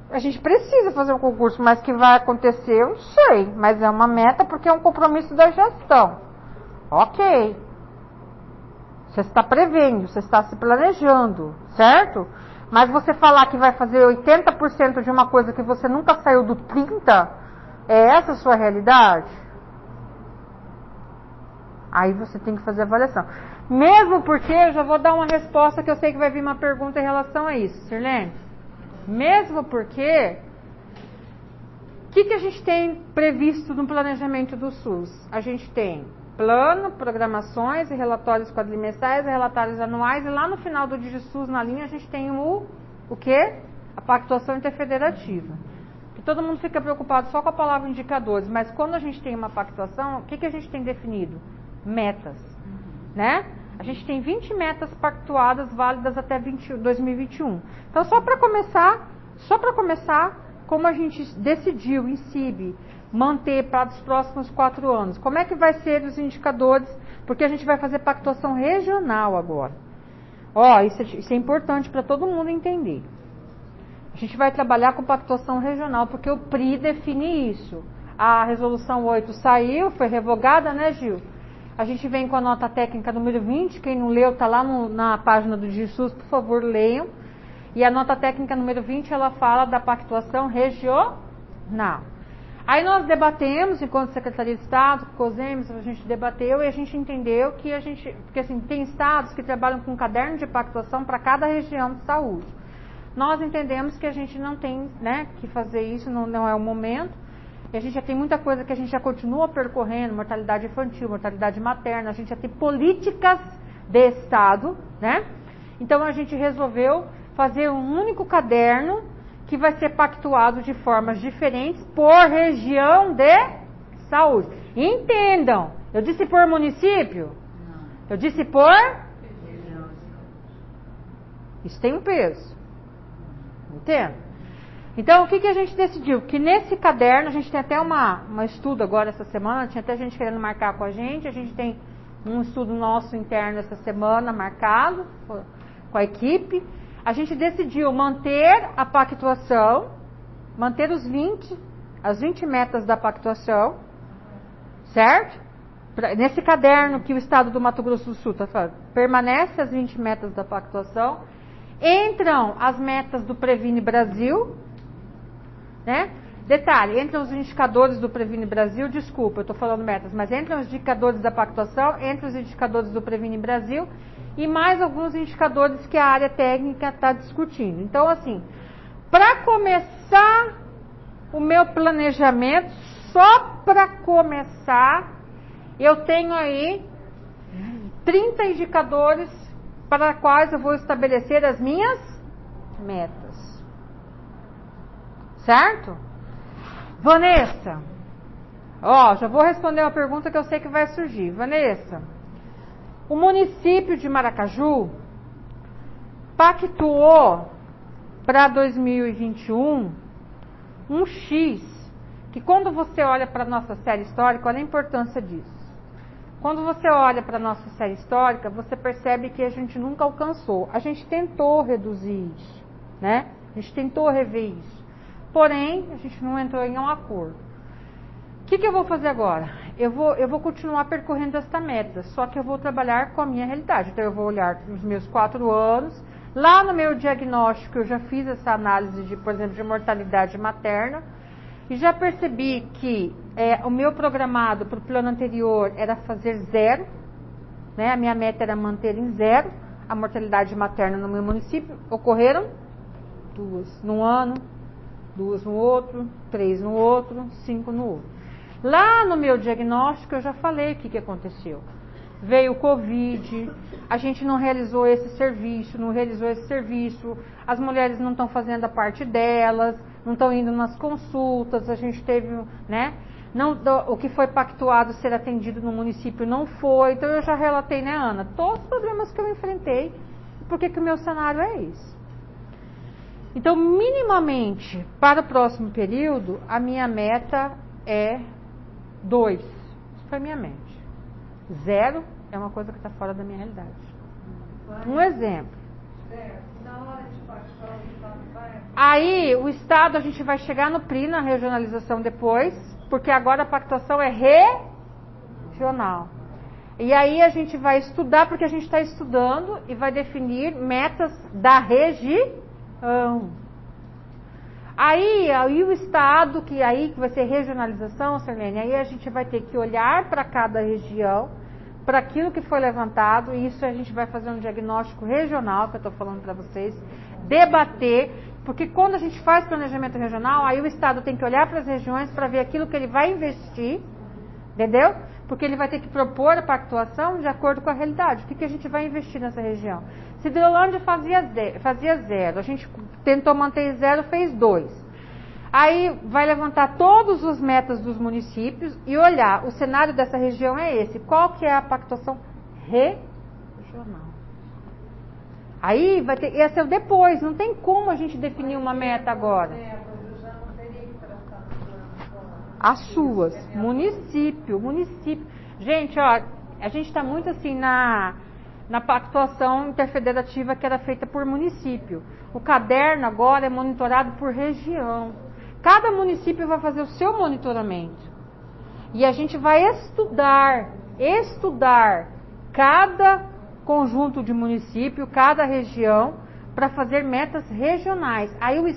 [SPEAKER 1] A gente precisa fazer um concurso, mas que vai acontecer, eu não sei. Mas é uma meta porque é um compromisso da gestão. Ok. Você está prevendo, você está se planejando, certo? Mas você falar que vai fazer 80% de uma coisa que você nunca saiu do 30%, é essa a sua realidade? Aí você tem que fazer a avaliação. Mesmo porque, eu já vou dar uma resposta que eu sei que vai vir uma pergunta em relação a isso, Sirlene. Mesmo porque, o que a gente tem previsto no planejamento do SUS? A gente tem plano, programações e relatórios quadrimestrais, relatórios anuais, e lá no final do DigiSUS, na linha, a gente tem o quê? A pactuação interfederativa. Que todo mundo fica preocupado só com a palavra indicadores, mas quando a gente tem uma pactuação, o que a gente tem definido? Metas, né? A gente tem 20 metas pactuadas válidas até 2021. Então, só para começar, como a gente decidiu em CIB manter para os próximos 4 anos, como é que vai ser os indicadores? Porque a gente vai fazer pactuação regional agora. Ó, isso é importante para todo mundo entender. A gente vai trabalhar com pactuação regional, porque o PRI define isso. A resolução 8 saiu, foi revogada, né, Gil? A gente vem com a nota técnica número 20, quem não leu está lá na página do DigiSUS, por favor, leiam. E a nota técnica número 20, ela fala da pactuação regional. Aí nós debatemos, enquanto Secretaria de Estado, COSEMES, a gente debateu e a gente entendeu que porque assim, tem estados que trabalham com um caderno de pactuação para cada região de saúde. Nós entendemos que a gente não tem, né, que fazer isso, não é o momento. E a gente já tem muita coisa que a gente já continua percorrendo, mortalidade infantil, mortalidade materna, a gente já tem políticas de Estado, né? Então a gente resolveu fazer um único caderno que vai ser pactuado de formas diferentes por região de saúde. Entendam, eu disse por município? Eu disse por? Isso tem um peso. Entende? Então, o que a gente decidiu? Que nesse caderno, a gente tem até um estudo agora essa semana, tinha até gente querendo marcar com a gente tem um estudo nosso interno essa semana marcado com a equipe. A gente decidiu manter a pactuação, manter as 20 metas da pactuação, certo? Nesse caderno que o Estado do Mato Grosso do Sul está falando, permanece as 20 metas da pactuação, entram as metas do Previne Brasil, né? Detalhe, entram os indicadores do Previne Brasil, desculpa, eu estou falando metas, mas entram os indicadores da pactuação, entram os indicadores do Previne Brasil e mais alguns indicadores que a área técnica está discutindo. Então, assim, para começar o meu planejamento, só para começar, eu tenho aí 30 indicadores para quais eu vou estabelecer as minhas metas. Certo? Vanessa, já vou responder uma pergunta que eu sei que vai surgir. Vanessa, o município de Maracaju pactuou para 2021 um X, que quando você olha para a nossa série histórica, olha a importância disso. Quando você olha para a nossa série histórica, você percebe que a gente nunca alcançou. A gente tentou reduzir isso, né? A gente tentou rever isso. Porém, a gente não entrou em um acordo. O que eu vou fazer agora? Eu vou continuar percorrendo esta meta, só que eu vou trabalhar com a minha realidade. Então, eu vou olhar nos meus 4 anos. Lá no meu diagnóstico, eu já fiz essa análise, por exemplo, de mortalidade materna. E já percebi que o meu programado para o plano anterior era fazer 0, né? A minha meta era manter em 0 a mortalidade materna no meu município. Ocorreram 2 num ano, 2 no outro, 3 no outro, 5 no outro. Lá no meu diagnóstico eu já falei o que aconteceu. Veio o Covid, a gente não realizou esse serviço, as mulheres não estão fazendo a parte delas, não estão indo nas consultas, a gente teve, né? O que foi pactuado ser atendido no município não foi. Então eu já relatei, né, Ana, todos os problemas que eu enfrentei, porque que o meu cenário é esse. Então, minimamente, para o próximo período, a minha meta é 2. Isso foi a minha mente. 0 é uma coisa que está fora da minha realidade. Um exemplo.
[SPEAKER 3] Na hora de pactuar, o Estado vai...
[SPEAKER 1] Aí, o Estado, a gente vai chegar no PRI, na regionalização depois, porque agora a pactuação é regional. E aí a gente vai estudar, porque a gente está estudando e vai definir metas da região. Aí o Estado, que vai ser regionalização, Sirlene, aí a gente vai ter que olhar para cada região, para aquilo que foi levantado, e isso a gente vai fazer um diagnóstico regional, que eu estou falando para vocês, debater, porque quando a gente faz planejamento regional, aí o Estado tem que olhar para as regiões para ver aquilo que ele vai investir, entendeu? Porque ele vai ter que propor a pactuação de acordo com a realidade. O que a gente vai investir nessa região? Se Hidrolândia fazia 0, a gente tentou manter 0, fez 2. Aí vai levantar todas as metas dos municípios e olhar, o cenário dessa região é esse. Qual que é a pactuação regional? Aí vai ter, esse é o depois, não tem como a gente definir uma meta agora. As suas, município. Gente, ó, a gente está muito assim na pactuação interfederativa que era feita por município. O caderno agora é monitorado por região. Cada município vai fazer o seu monitoramento. E a gente vai estudar cada conjunto de município, cada região, para fazer metas regionais. Aí o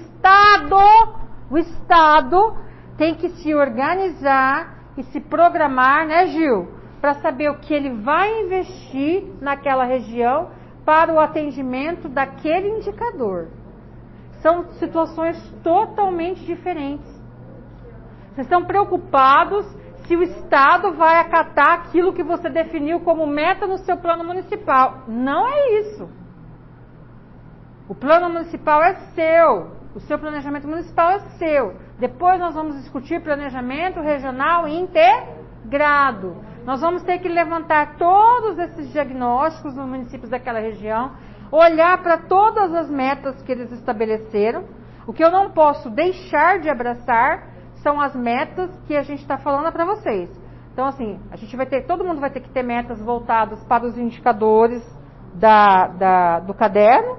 [SPEAKER 1] Estado tem que se organizar e se programar, né, Gil? Para saber o que ele vai investir naquela região para o atendimento daquele indicador. São situações totalmente diferentes. Vocês estão preocupados se o Estado vai acatar aquilo que você definiu como meta no seu plano municipal. Não é isso. O plano municipal é seu. O seu planejamento municipal é seu. Depois nós vamos discutir planejamento regional integrado. Nós vamos ter que levantar todos esses diagnósticos nos municípios daquela região, olhar para todas as metas que eles estabeleceram. O que eu não posso deixar de abraçar são as metas que a gente está falando para vocês. Então, assim, todo mundo vai ter que ter metas voltadas para os indicadores do caderno,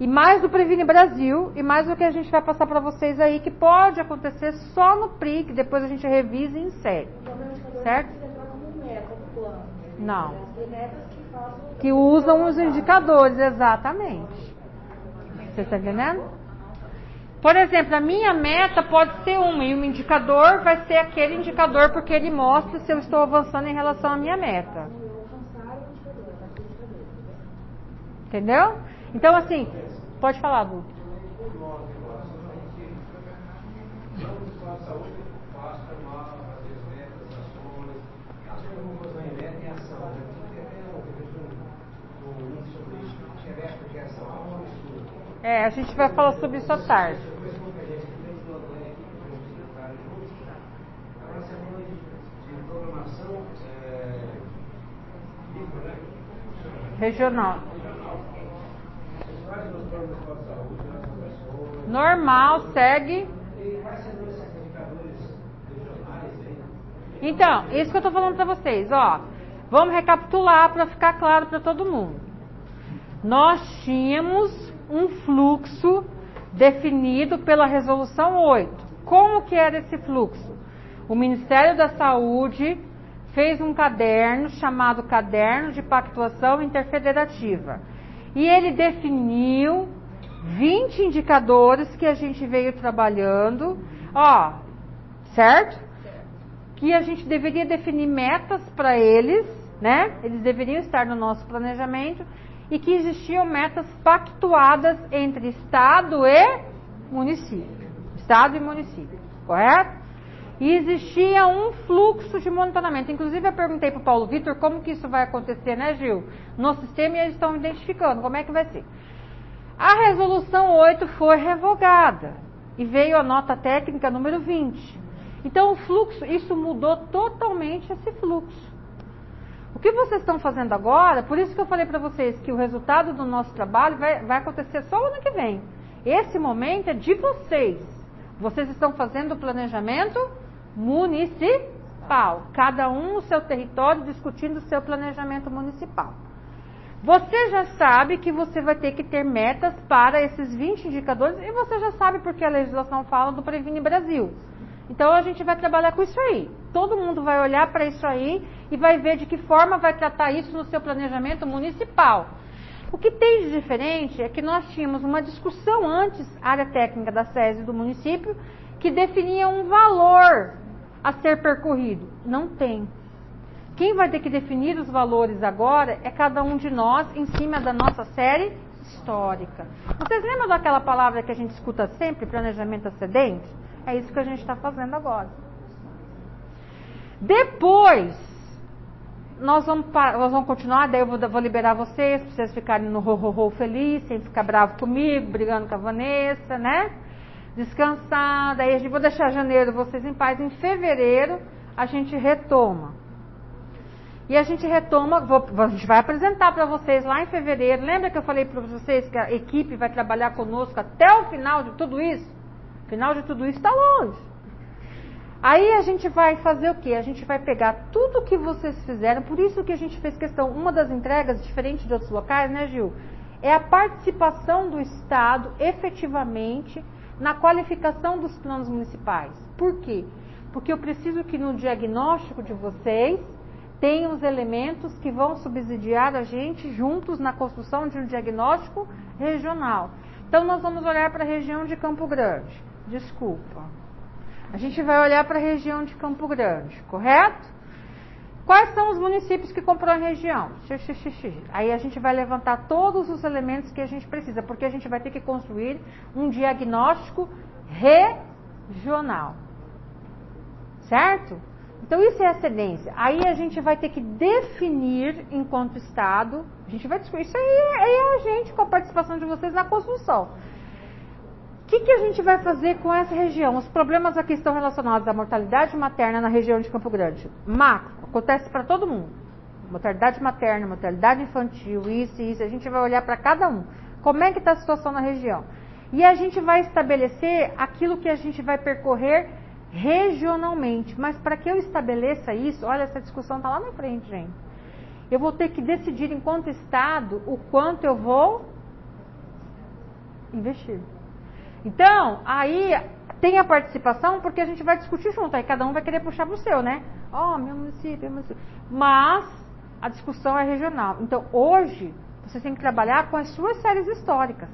[SPEAKER 1] e mais do Previne Brasil, e mais do que a gente vai passar para vocês aí, que pode acontecer só no PRI, que depois a gente revisa e insere. Certo? Não. Que usam os indicadores, exatamente. Você está entendendo? Por exemplo, a minha meta pode ser uma, e o indicador vai ser aquele indicador, porque ele mostra se eu estou avançando em relação à minha meta. Entendeu? Então, assim, pode falar, Du. A gente vai falar sobre isso à tarde. Regional. Normal, segue. Então, isso que eu estou falando para vocês, ó. Vamos recapitular para ficar claro para todo mundo. Nós tínhamos um fluxo definido pela Resolução 8. Como que era esse fluxo? O Ministério da Saúde fez um caderno chamado Caderno de Pactuação Interfederativa. E ele definiu 20 indicadores que a gente veio trabalhando, certo? Que a gente deveria definir metas para eles, né? Eles deveriam estar no nosso planejamento, e que existiam metas pactuadas entre Estado e município. Estado e município, correto? E existia um fluxo de monitoramento. Inclusive, eu perguntei para o Paulo Vitor como que isso vai acontecer, né, Gil? No sistema, e eles estão identificando como é que vai ser. A resolução 8 foi revogada e veio a nota técnica número 20. Então, o fluxo, isso mudou totalmente esse fluxo. O que vocês estão fazendo agora, por isso que eu falei para vocês que o resultado do nosso trabalho vai acontecer só o ano que vem. Esse momento é de vocês. Vocês estão fazendo o planejamento municipal. Cada um no seu território discutindo o seu planejamento municipal. Você já sabe que você vai ter que ter metas para esses 20 indicadores, e você já sabe porque a legislação fala do Previne Brasil. Então a gente vai trabalhar com isso aí. Todo mundo vai olhar para isso aí e vai ver de que forma vai tratar isso no seu planejamento municipal. O que tem de diferente é que nós tínhamos uma discussão antes, área técnica da SESI do município, que definia um valor a ser percorrido. Não tem. Quem vai ter que definir os valores agora é cada um de nós em cima da nossa série histórica. Vocês lembram daquela palavra que a gente escuta sempre, planejamento ascendente? É isso que a gente está fazendo agora. Depois, nós vamos continuar, daí eu vou liberar vocês, para vocês ficarem no ho feliz, sem ficar bravo comigo, brigando com a Vanessa, né? Descansar, daí eu vou deixar janeiro vocês em paz. Em fevereiro, a gente retoma. E a gente retoma, a gente vai apresentar para vocês lá em fevereiro. Lembra que eu falei para vocês que a equipe vai trabalhar conosco até o final de tudo isso? O final de tudo isso está longe. Aí a gente vai fazer o quê? A gente vai pegar tudo que vocês fizeram, por isso que a gente fez questão, uma das entregas, diferente de outros locais, né, Gil? É a participação do Estado, efetivamente, na qualificação dos planos municipais. Por quê? Porque eu preciso que no diagnóstico de vocês tenham os elementos que vão subsidiar a gente juntos na construção de um diagnóstico regional. Então nós vamos olhar para a região de Campo Grande. Desculpa. A gente vai olhar para a região de Campo Grande, correto? Quais são os municípios que compõem a região? Aí a gente vai levantar todos os elementos que a gente precisa, porque a gente vai ter que construir um diagnóstico regional. Certo? Então isso é excedência. Aí a gente vai ter que definir enquanto Estado, a gente vai discutir, isso aí é a gente com a participação de vocês na construção. O que a gente vai fazer com essa região? Os problemas aqui estão relacionados à mortalidade materna na região de Campo Grande. Macro, acontece para todo mundo. Mortalidade materna, mortalidade infantil, isso, a gente vai olhar para cada um. Como é que está a situação na região? E a gente vai estabelecer aquilo que a gente vai percorrer regionalmente. Mas para que eu estabeleça isso, olha, essa discussão está lá na frente, gente. Eu vou ter que decidir enquanto Estado o quanto eu vou investir. Então, aí tem a participação porque a gente vai discutir junto. Aí cada um vai querer puxar pro seu, né? Meu município. Mas a discussão é regional. Então, hoje, vocês têm que trabalhar com as suas séries históricas.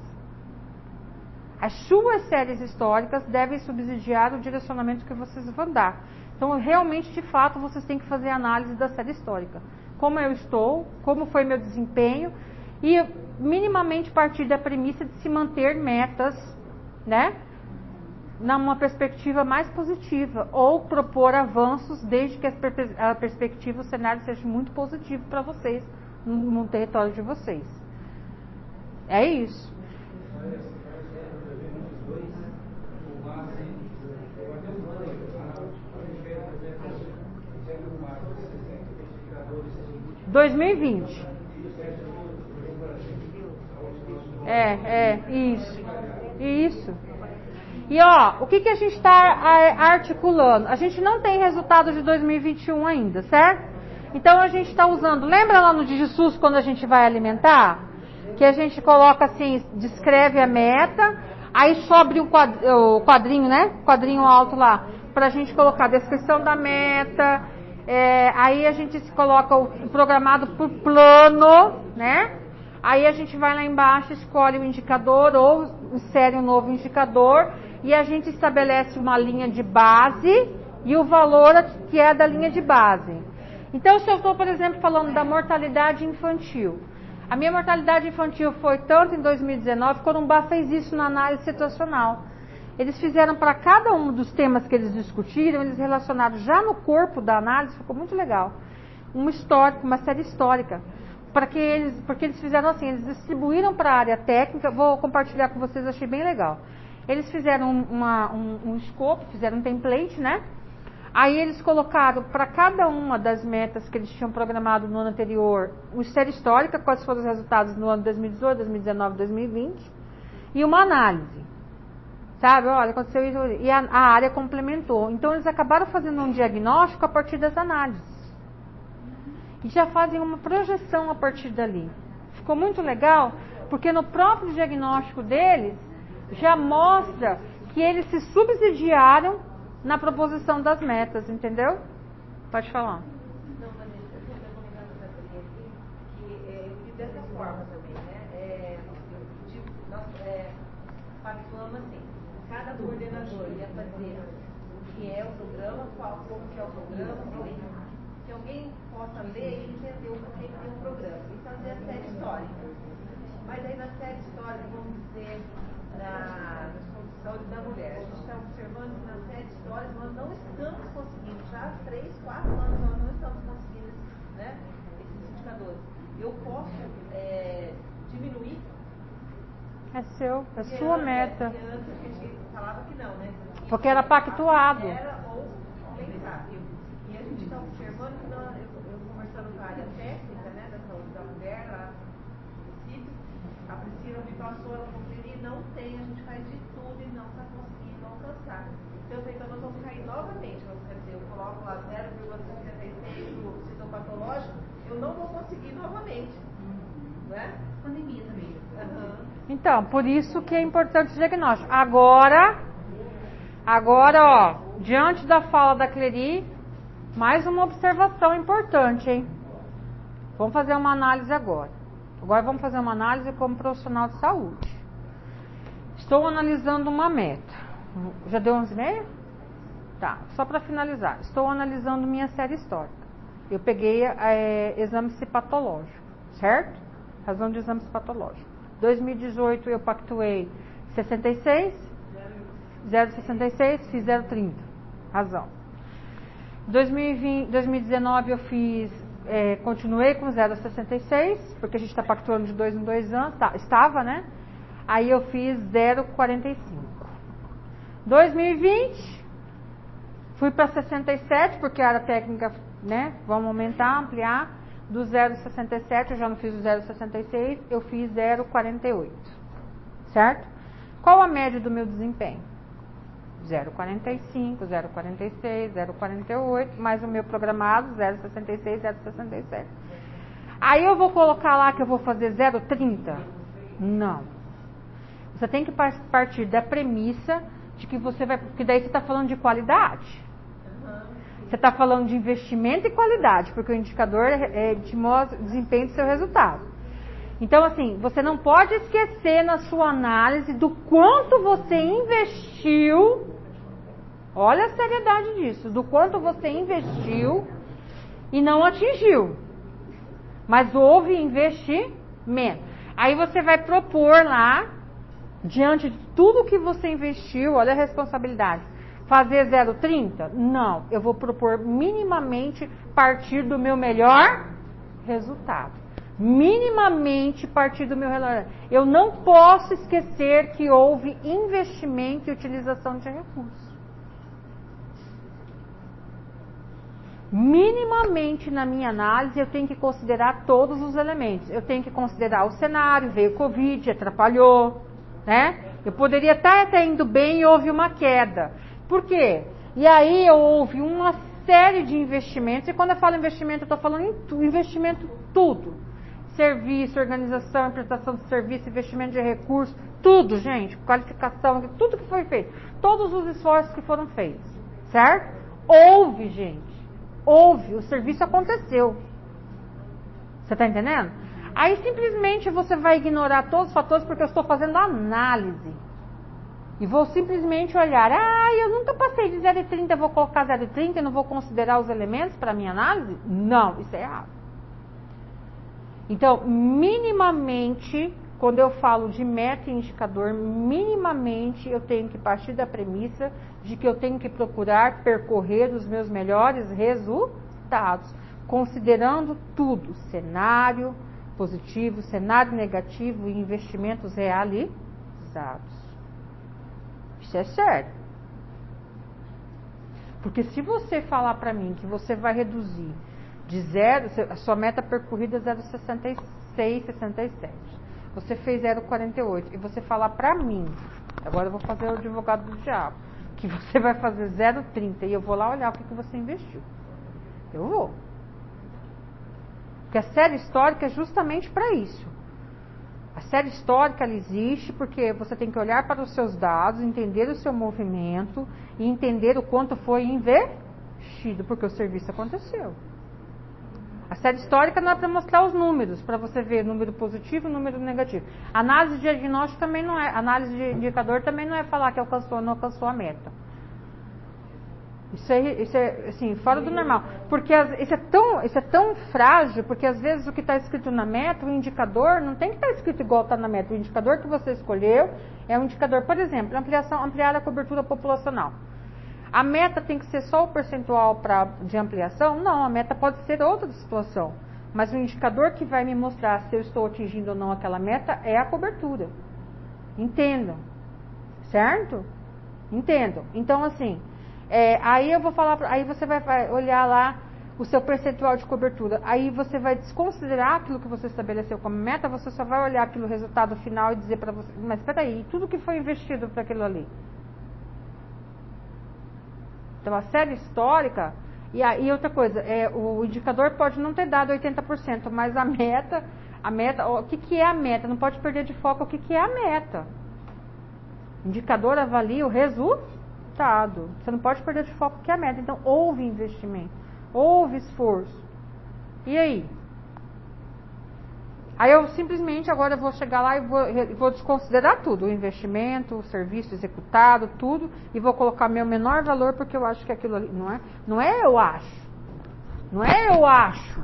[SPEAKER 1] As suas séries históricas devem subsidiar o direcionamento que vocês vão dar. Então, realmente, de fato, vocês têm que fazer análise da série histórica. Como eu estou, como foi meu desempenho e minimamente partir da premissa de se manter metas, né? Numa perspectiva mais positiva ou propor avanços desde que a perspectiva, o cenário seja muito positivo para vocês no território de vocês. É isso. – 2020. Isso. E o que a gente está articulando? A gente não tem resultado de 2021 ainda, certo? Então a gente está usando, lembra lá no DigiSUS quando a gente vai alimentar? Que a gente coloca assim, descreve a meta, aí sobe o quadrinho, né? Quadrinho alto lá, para a gente colocar a descrição da meta, aí a gente coloca o programado por plano, né? Aí a gente vai lá embaixo, escolhe o indicador ou insere um novo indicador e a gente estabelece uma linha de base e o valor que é da linha de base. Então, se eu estou, por exemplo, falando da mortalidade infantil, a minha mortalidade infantil foi tanto em 2019, Corumbá fez isso na análise situacional. Eles fizeram para cada um dos temas que eles discutiram, eles relacionaram já no corpo da análise, ficou muito legal. Uma série histórica. Porque eles fizeram assim, eles distribuíram para a área técnica, vou compartilhar com vocês, achei bem legal. Eles fizeram um escopo, fizeram um template, né? Aí eles colocaram para cada uma das metas que eles tinham programado no ano anterior, uma série histórica, quais foram os resultados no ano 2018, 2019, 2020, e uma análise. Sabe, olha, aconteceu isso, e a área complementou. Então eles acabaram fazendo um diagnóstico a partir das análises. E já fazem uma projeção a partir dali. Ficou muito legal, porque no próprio diagnóstico deles, já mostra que eles se subsidiaram na proposição das metas, entendeu? Pode falar.
[SPEAKER 2] Não, Vanessa, eu estou lembrando dessa linha aqui, que eu fiz dessa forma também, né? Nós pactuamos assim, cada coordenador ia fazer o que é o programa, como que é o programa, que alguém possa ler e entender o porquê que tem um programa e fazer a série histórica. Mas aí na série histórica, vamos dizer, na saúde da mulher, a gente está observando que na série histórica nós não estamos conseguindo, já há 3, 4 anos nós não estamos conseguindo, né, esses indicadores. Eu posso diminuir?
[SPEAKER 1] É sua meta.
[SPEAKER 2] Porque antes a gente falava que não, né?
[SPEAKER 1] Porque era pactuado.
[SPEAKER 2] Era ou pensar. E a gente está observando que eu conversando com a área técnica, né, da saúde da mulher, lá no sítio, a Priscila me passou, ela conferir, não tem, a gente faz de tudo e não está conseguindo alcançar. Então nós vamos cair novamente, quer dizer, eu coloco lá 0,66 do citopatológico, eu não vou conseguir novamente. Não é?
[SPEAKER 5] Pandemia também.
[SPEAKER 1] Então, por isso que é importante o diagnóstico. Agora, diante da fala da Cleri, mais uma observação importante, hein? Vamos fazer uma análise agora. Agora vamos fazer uma análise como profissional de saúde. Estou analisando uma meta. Já deu 11h30? Tá, só para finalizar. Estou analisando minha série histórica. Eu peguei exame citopatológico, certo? Razão de exame citopatológico. 2018 eu pactuei 66, 0,66, fiz 0,30. Razão. 2019 eu fiz, continuei com 0,66, porque a gente está pactuando de 2 em 2 anos, estava, né? Aí eu fiz 0,45. 2020, fui para 67, porque a área técnica, né? Vamos aumentar, ampliar. Do 0,67, eu já não fiz o 0,66, eu fiz 0,48. Certo? Qual a média do meu desempenho? 0,45, 0,46, 0,48, mais o meu programado, 0,66, 0,67. Aí eu vou colocar lá que eu vou fazer 0,30? Não. Você tem que partir da premissa de que você vai... Porque daí você está falando de qualidade. Você está falando de investimento e qualidade, porque o indicador te mostra o desempenho do seu resultado. Então, assim, você não pode esquecer na sua análise do quanto você investiu. Olha a seriedade disso, do quanto você investiu e não atingiu. Mas houve investimento. Aí você vai propor lá, diante de tudo que você investiu, olha a responsabilidade. Fazer 0,30? Não, eu vou propor minimamente partir do meu melhor resultado. Minimamente partir do meu melhor. Eu não posso esquecer que houve investimento e utilização de recursos. Minimamente na minha análise eu tenho que considerar todos os elementos. Eu tenho que considerar o cenário, veio Covid, atrapalhou, né? Eu poderia estar até indo bem e houve uma queda. Por quê? E aí houve uma série de investimentos, e quando eu falo investimento, eu estou falando em investimento tudo. Serviço, organização, prestação de serviço, investimento de recursos, tudo, gente, qualificação, tudo que foi feito. Todos os esforços que foram feitos, certo? Houve, gente. Houve, o serviço aconteceu. Você está entendendo? Aí simplesmente você vai ignorar todos os fatores porque eu estou fazendo análise. E vou simplesmente olhar, eu nunca passei de 0,30, eu vou colocar 0,30 e não vou considerar os elementos para a minha análise? Não, isso é errado. Então, minimamente, quando eu falo de meta e indicador, minimamente eu tenho que partir da premissa de que eu tenho que procurar percorrer os meus melhores resultados, considerando tudo, cenário positivo, cenário negativo e investimentos realizados. Isso é sério. Porque se você falar para mim que você vai reduzir de 0, a sua meta percorrida é 0,66, 67. Você fez 0,48 e você falar para mim, agora eu vou fazer o advogado do diabo, que você vai fazer 0,30 e eu vou lá olhar o que você investiu. Eu vou. Porque a série histórica é justamente para isso. A série histórica ela existe porque você tem que olhar para os seus dados, entender o seu movimento e entender o quanto foi investido, porque o serviço aconteceu. A série histórica não é para mostrar os números, para você ver número positivo e número negativo. Análise de diagnóstico também não é, análise de indicador também não é falar que alcançou ou não alcançou a meta. Isso é assim, fora do normal. Porque isso é tão frágil, porque às vezes o que está escrito na meta, o indicador, não tem que estar escrito igual está na meta. O indicador que você escolheu é um indicador, por exemplo, ampliar a cobertura populacional. A meta tem que ser só o percentual de ampliação? Não, a meta pode ser outra situação. Mas o indicador que vai me mostrar se eu estou atingindo ou não aquela meta é a cobertura. Entendam. Certo? Entendam. Então, assim... aí eu vou falar, aí você vai olhar lá o seu percentual de cobertura. Aí você vai desconsiderar aquilo que você estabeleceu como meta, você só vai olhar aquilo resultado final e dizer para você, mas espera aí, tudo que foi investido para aquilo ali. Então a série histórica, e outra coisa, o indicador pode não ter dado 80%, mas a meta, o que é a meta? Não pode perder de foco o que é a meta. O indicador avalia o resultado. Você não pode perder de foco o que é a meta. Então, houve investimento, houve esforço. E aí? Aí eu simplesmente agora vou chegar lá e vou desconsiderar tudo. O investimento, o serviço executado, tudo. E vou colocar meu menor valor porque eu acho que aquilo ali... Não é eu acho. Não é eu acho.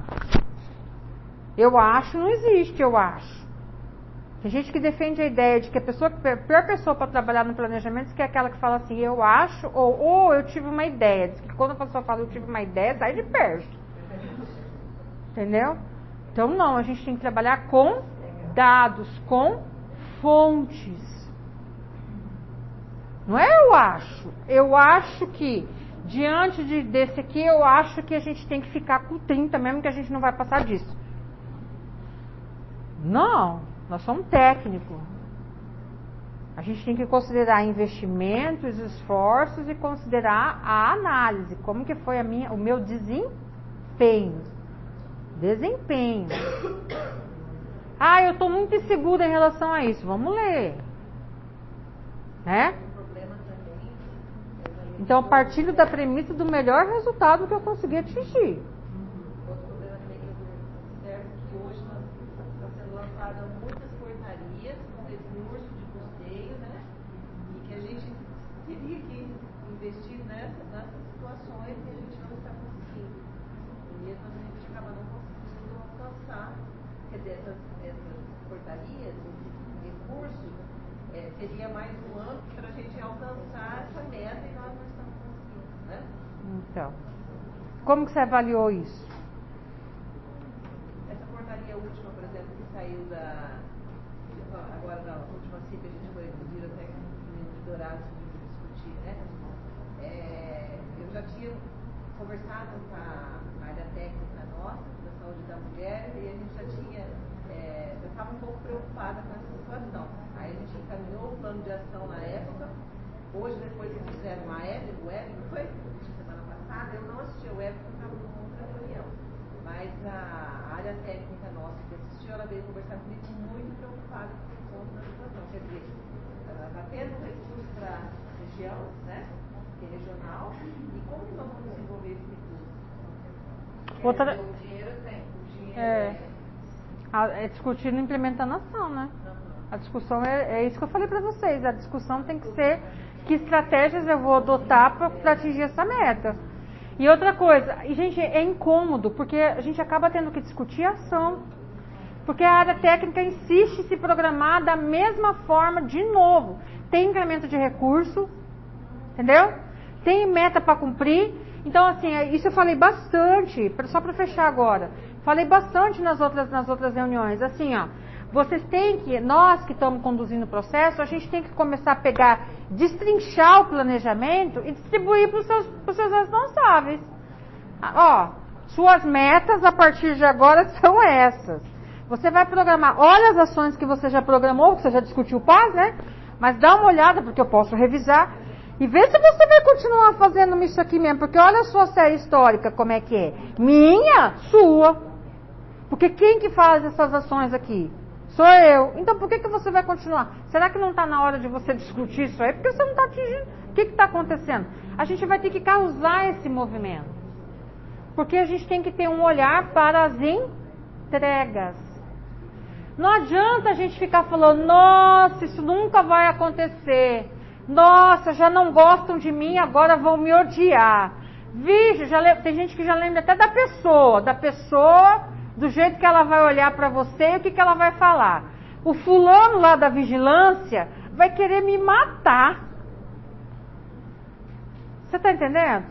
[SPEAKER 1] Eu acho não existe, eu acho. Tem gente que defende a ideia de que a pior pessoa para trabalhar no planejamento é aquela que fala assim, eu acho, ou eu tive uma ideia. Diz que quando a pessoa fala eu tive uma ideia, sai de perto. Entendeu? Então não, a gente tem que trabalhar com dados, com fontes. Não é eu acho que diante desse aqui, eu acho que a gente tem que ficar com 30 mesmo, que a gente não vai passar disso. Não, nós somos técnicos. A gente tem que considerar investimentos, esforços e considerar a análise, como que foi o meu desempenho. Ah, eu estou muito insegura em relação a isso. Vamos ler. Né? Então, partindo da premissa do melhor resultado que eu consegui atingir.
[SPEAKER 2] Outro problema também que eu observo que hoje estão sendo lançadas muitas portarias com recurso de custeio, né? E que a gente teria que investir nessas situações que a gente não está conseguindo. E mesmo assim a gente acaba não conseguindo alcançar. Quer dizer, essas portarias, esse recurso, seria mais um ano para a gente alcançar essa meta e nós não estamos conseguindo, né?
[SPEAKER 1] Então, como que você avaliou isso?
[SPEAKER 2] Essa portaria última, por exemplo, que saiu agora na última CIP, a gente foi inclusive até com o Dourado para discutir, né? Eu já tinha conversado com a área técnica nossa, da saúde da mulher, e a gente já tinha, eu estava um pouco preocupada com essa situação. Aí a gente encaminhou o plano de ação na época. Hoje, depois que fizeram o web, não foi? Semana passada, eu não assisti o web porque estava numa outra reunião. Mas a área técnica nossa que assistiu, ela veio conversar comigo muito preocupada por conta da situação. Quer dizer, está tendo recurso para a região, né? Que é regional. E como que nós vamos desenvolver esse recurso? O dinheiro tem. O dinheiro
[SPEAKER 1] é discutindo e implementando a ação, né? A discussão é isso que eu falei para vocês. A discussão tem que ser que estratégias eu vou adotar para atingir essa meta. E outra coisa, e gente, é incômodo, porque a gente acaba tendo que discutir a ação. Porque a área técnica insiste em se programar da mesma forma de novo. Tem incremento de recurso, entendeu? Tem meta para cumprir. Então, assim, isso eu falei bastante, só para fechar agora. Falei bastante nas outras reuniões. Assim, ó. Vocês têm que, nós que estamos conduzindo o processo, a gente tem que começar a pegar, destrinchar o planejamento e distribuir para os seus responsáveis. Ó, suas metas a partir de agora são essas. Você vai programar, olha as ações que você já programou, que você já discutiu o PAS, né? Mas dá uma olhada, porque eu posso revisar, e vê se você vai continuar fazendo isso aqui mesmo, porque olha a sua série histórica, como é que é. Minha, sua. Porque quem que faz essas ações aqui? Sou eu. Então por que você vai continuar? Será que não está na hora de você discutir isso aí? Porque você não está atingindo. O que está acontecendo? A gente vai ter que causar esse movimento. Porque a gente tem que ter um olhar para as entregas. Não adianta a gente ficar falando, nossa, isso nunca vai acontecer. Nossa, já não gostam de mim, agora vão me odiar. Vixe, tem gente que já lembra até da pessoa, do jeito que ela vai olhar para você e o que ela vai falar. O fulano lá da vigilância vai querer me matar. Você está entendendo?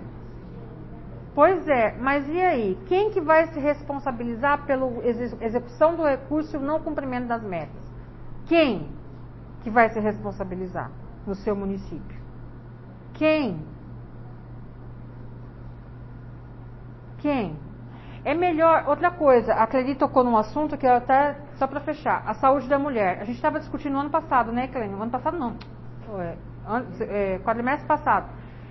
[SPEAKER 1] Pois é, mas e aí? Quem que vai se responsabilizar pela execução do recurso e o não cumprimento das metas? Quem que vai se responsabilizar no seu município? Quem? É melhor, outra coisa, a Cleli tocou num assunto que eu até, só para fechar, a saúde da mulher. A gente estava discutindo no ano passado, né, Cleli? No ano passado não, quadrimestre passado.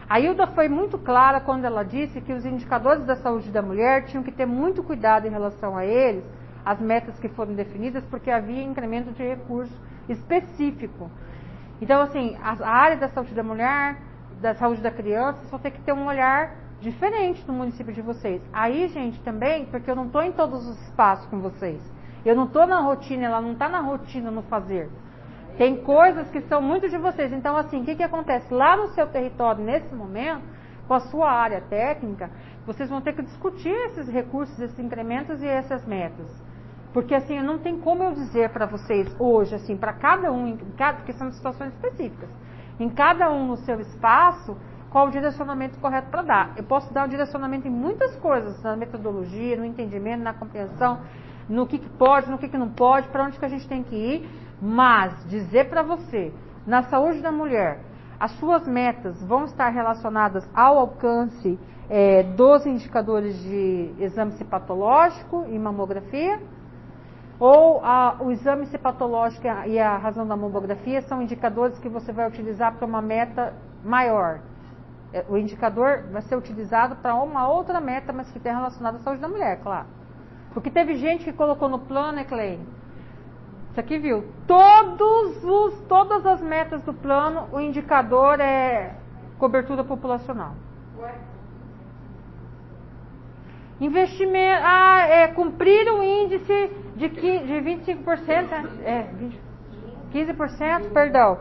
[SPEAKER 1] A Hilda foi muito clara quando ela disse que os indicadores da saúde da mulher tinham que ter muito cuidado em relação a eles, as metas que foram definidas, porque havia incremento de recurso específico. Então, assim, a área da saúde da mulher, da saúde da criança, só tem que ter um olhar diferente no município de vocês. Aí, gente, também, porque eu não estou em todos os espaços com vocês. Eu não estou na rotina, ela não está na rotina no fazer. Tem coisas que são muito de vocês. Então, assim, o que acontece? Lá no seu território, nesse momento, com a sua área técnica, vocês vão ter que discutir esses recursos, esses incrementos e essas metas. Porque assim, não tem como eu dizer para vocês hoje, assim, para cada um, porque são situações específicas, em cada um no seu espaço, qual o direcionamento correto para dar. Eu posso dar um direcionamento em muitas coisas, na metodologia, no entendimento, na compreensão, no que pode, no que não pode, para onde que a gente tem que ir, mas dizer para você, na saúde da mulher, as suas metas vão estar relacionadas ao alcance dos indicadores de exame citopatológico e mamografia, ou o exame citopatológico e a razão da mamografia são indicadores que você vai utilizar para uma meta maior. O indicador vai ser utilizado para uma outra meta, mas que tem relacionada à saúde da mulher, claro. Porque teve gente que colocou no plano, Ecleine, isso aqui viu, todas as metas do plano, o indicador é cobertura populacional.
[SPEAKER 3] Ué?
[SPEAKER 1] Investimento, cumprir o índice de 25%, 15%, perdão,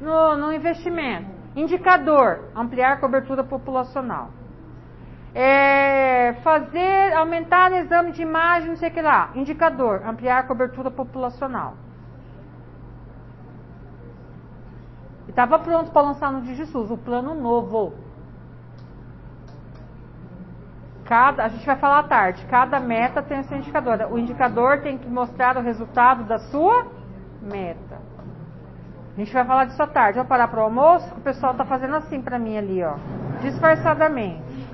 [SPEAKER 1] no investimento. Indicador, ampliar a cobertura populacional. Aumentar o exame de imagem, não sei o que lá. Indicador, ampliar a cobertura populacional. E estava pronto para lançar no DigiSUS, o plano novo. A gente vai falar à tarde, cada meta tem o seu indicador. O indicador tem que mostrar o resultado da sua meta. A gente vai falar disso à tarde. Vou parar para o almoço, que o pessoal está fazendo assim para mim ali, ó, disfarçadamente.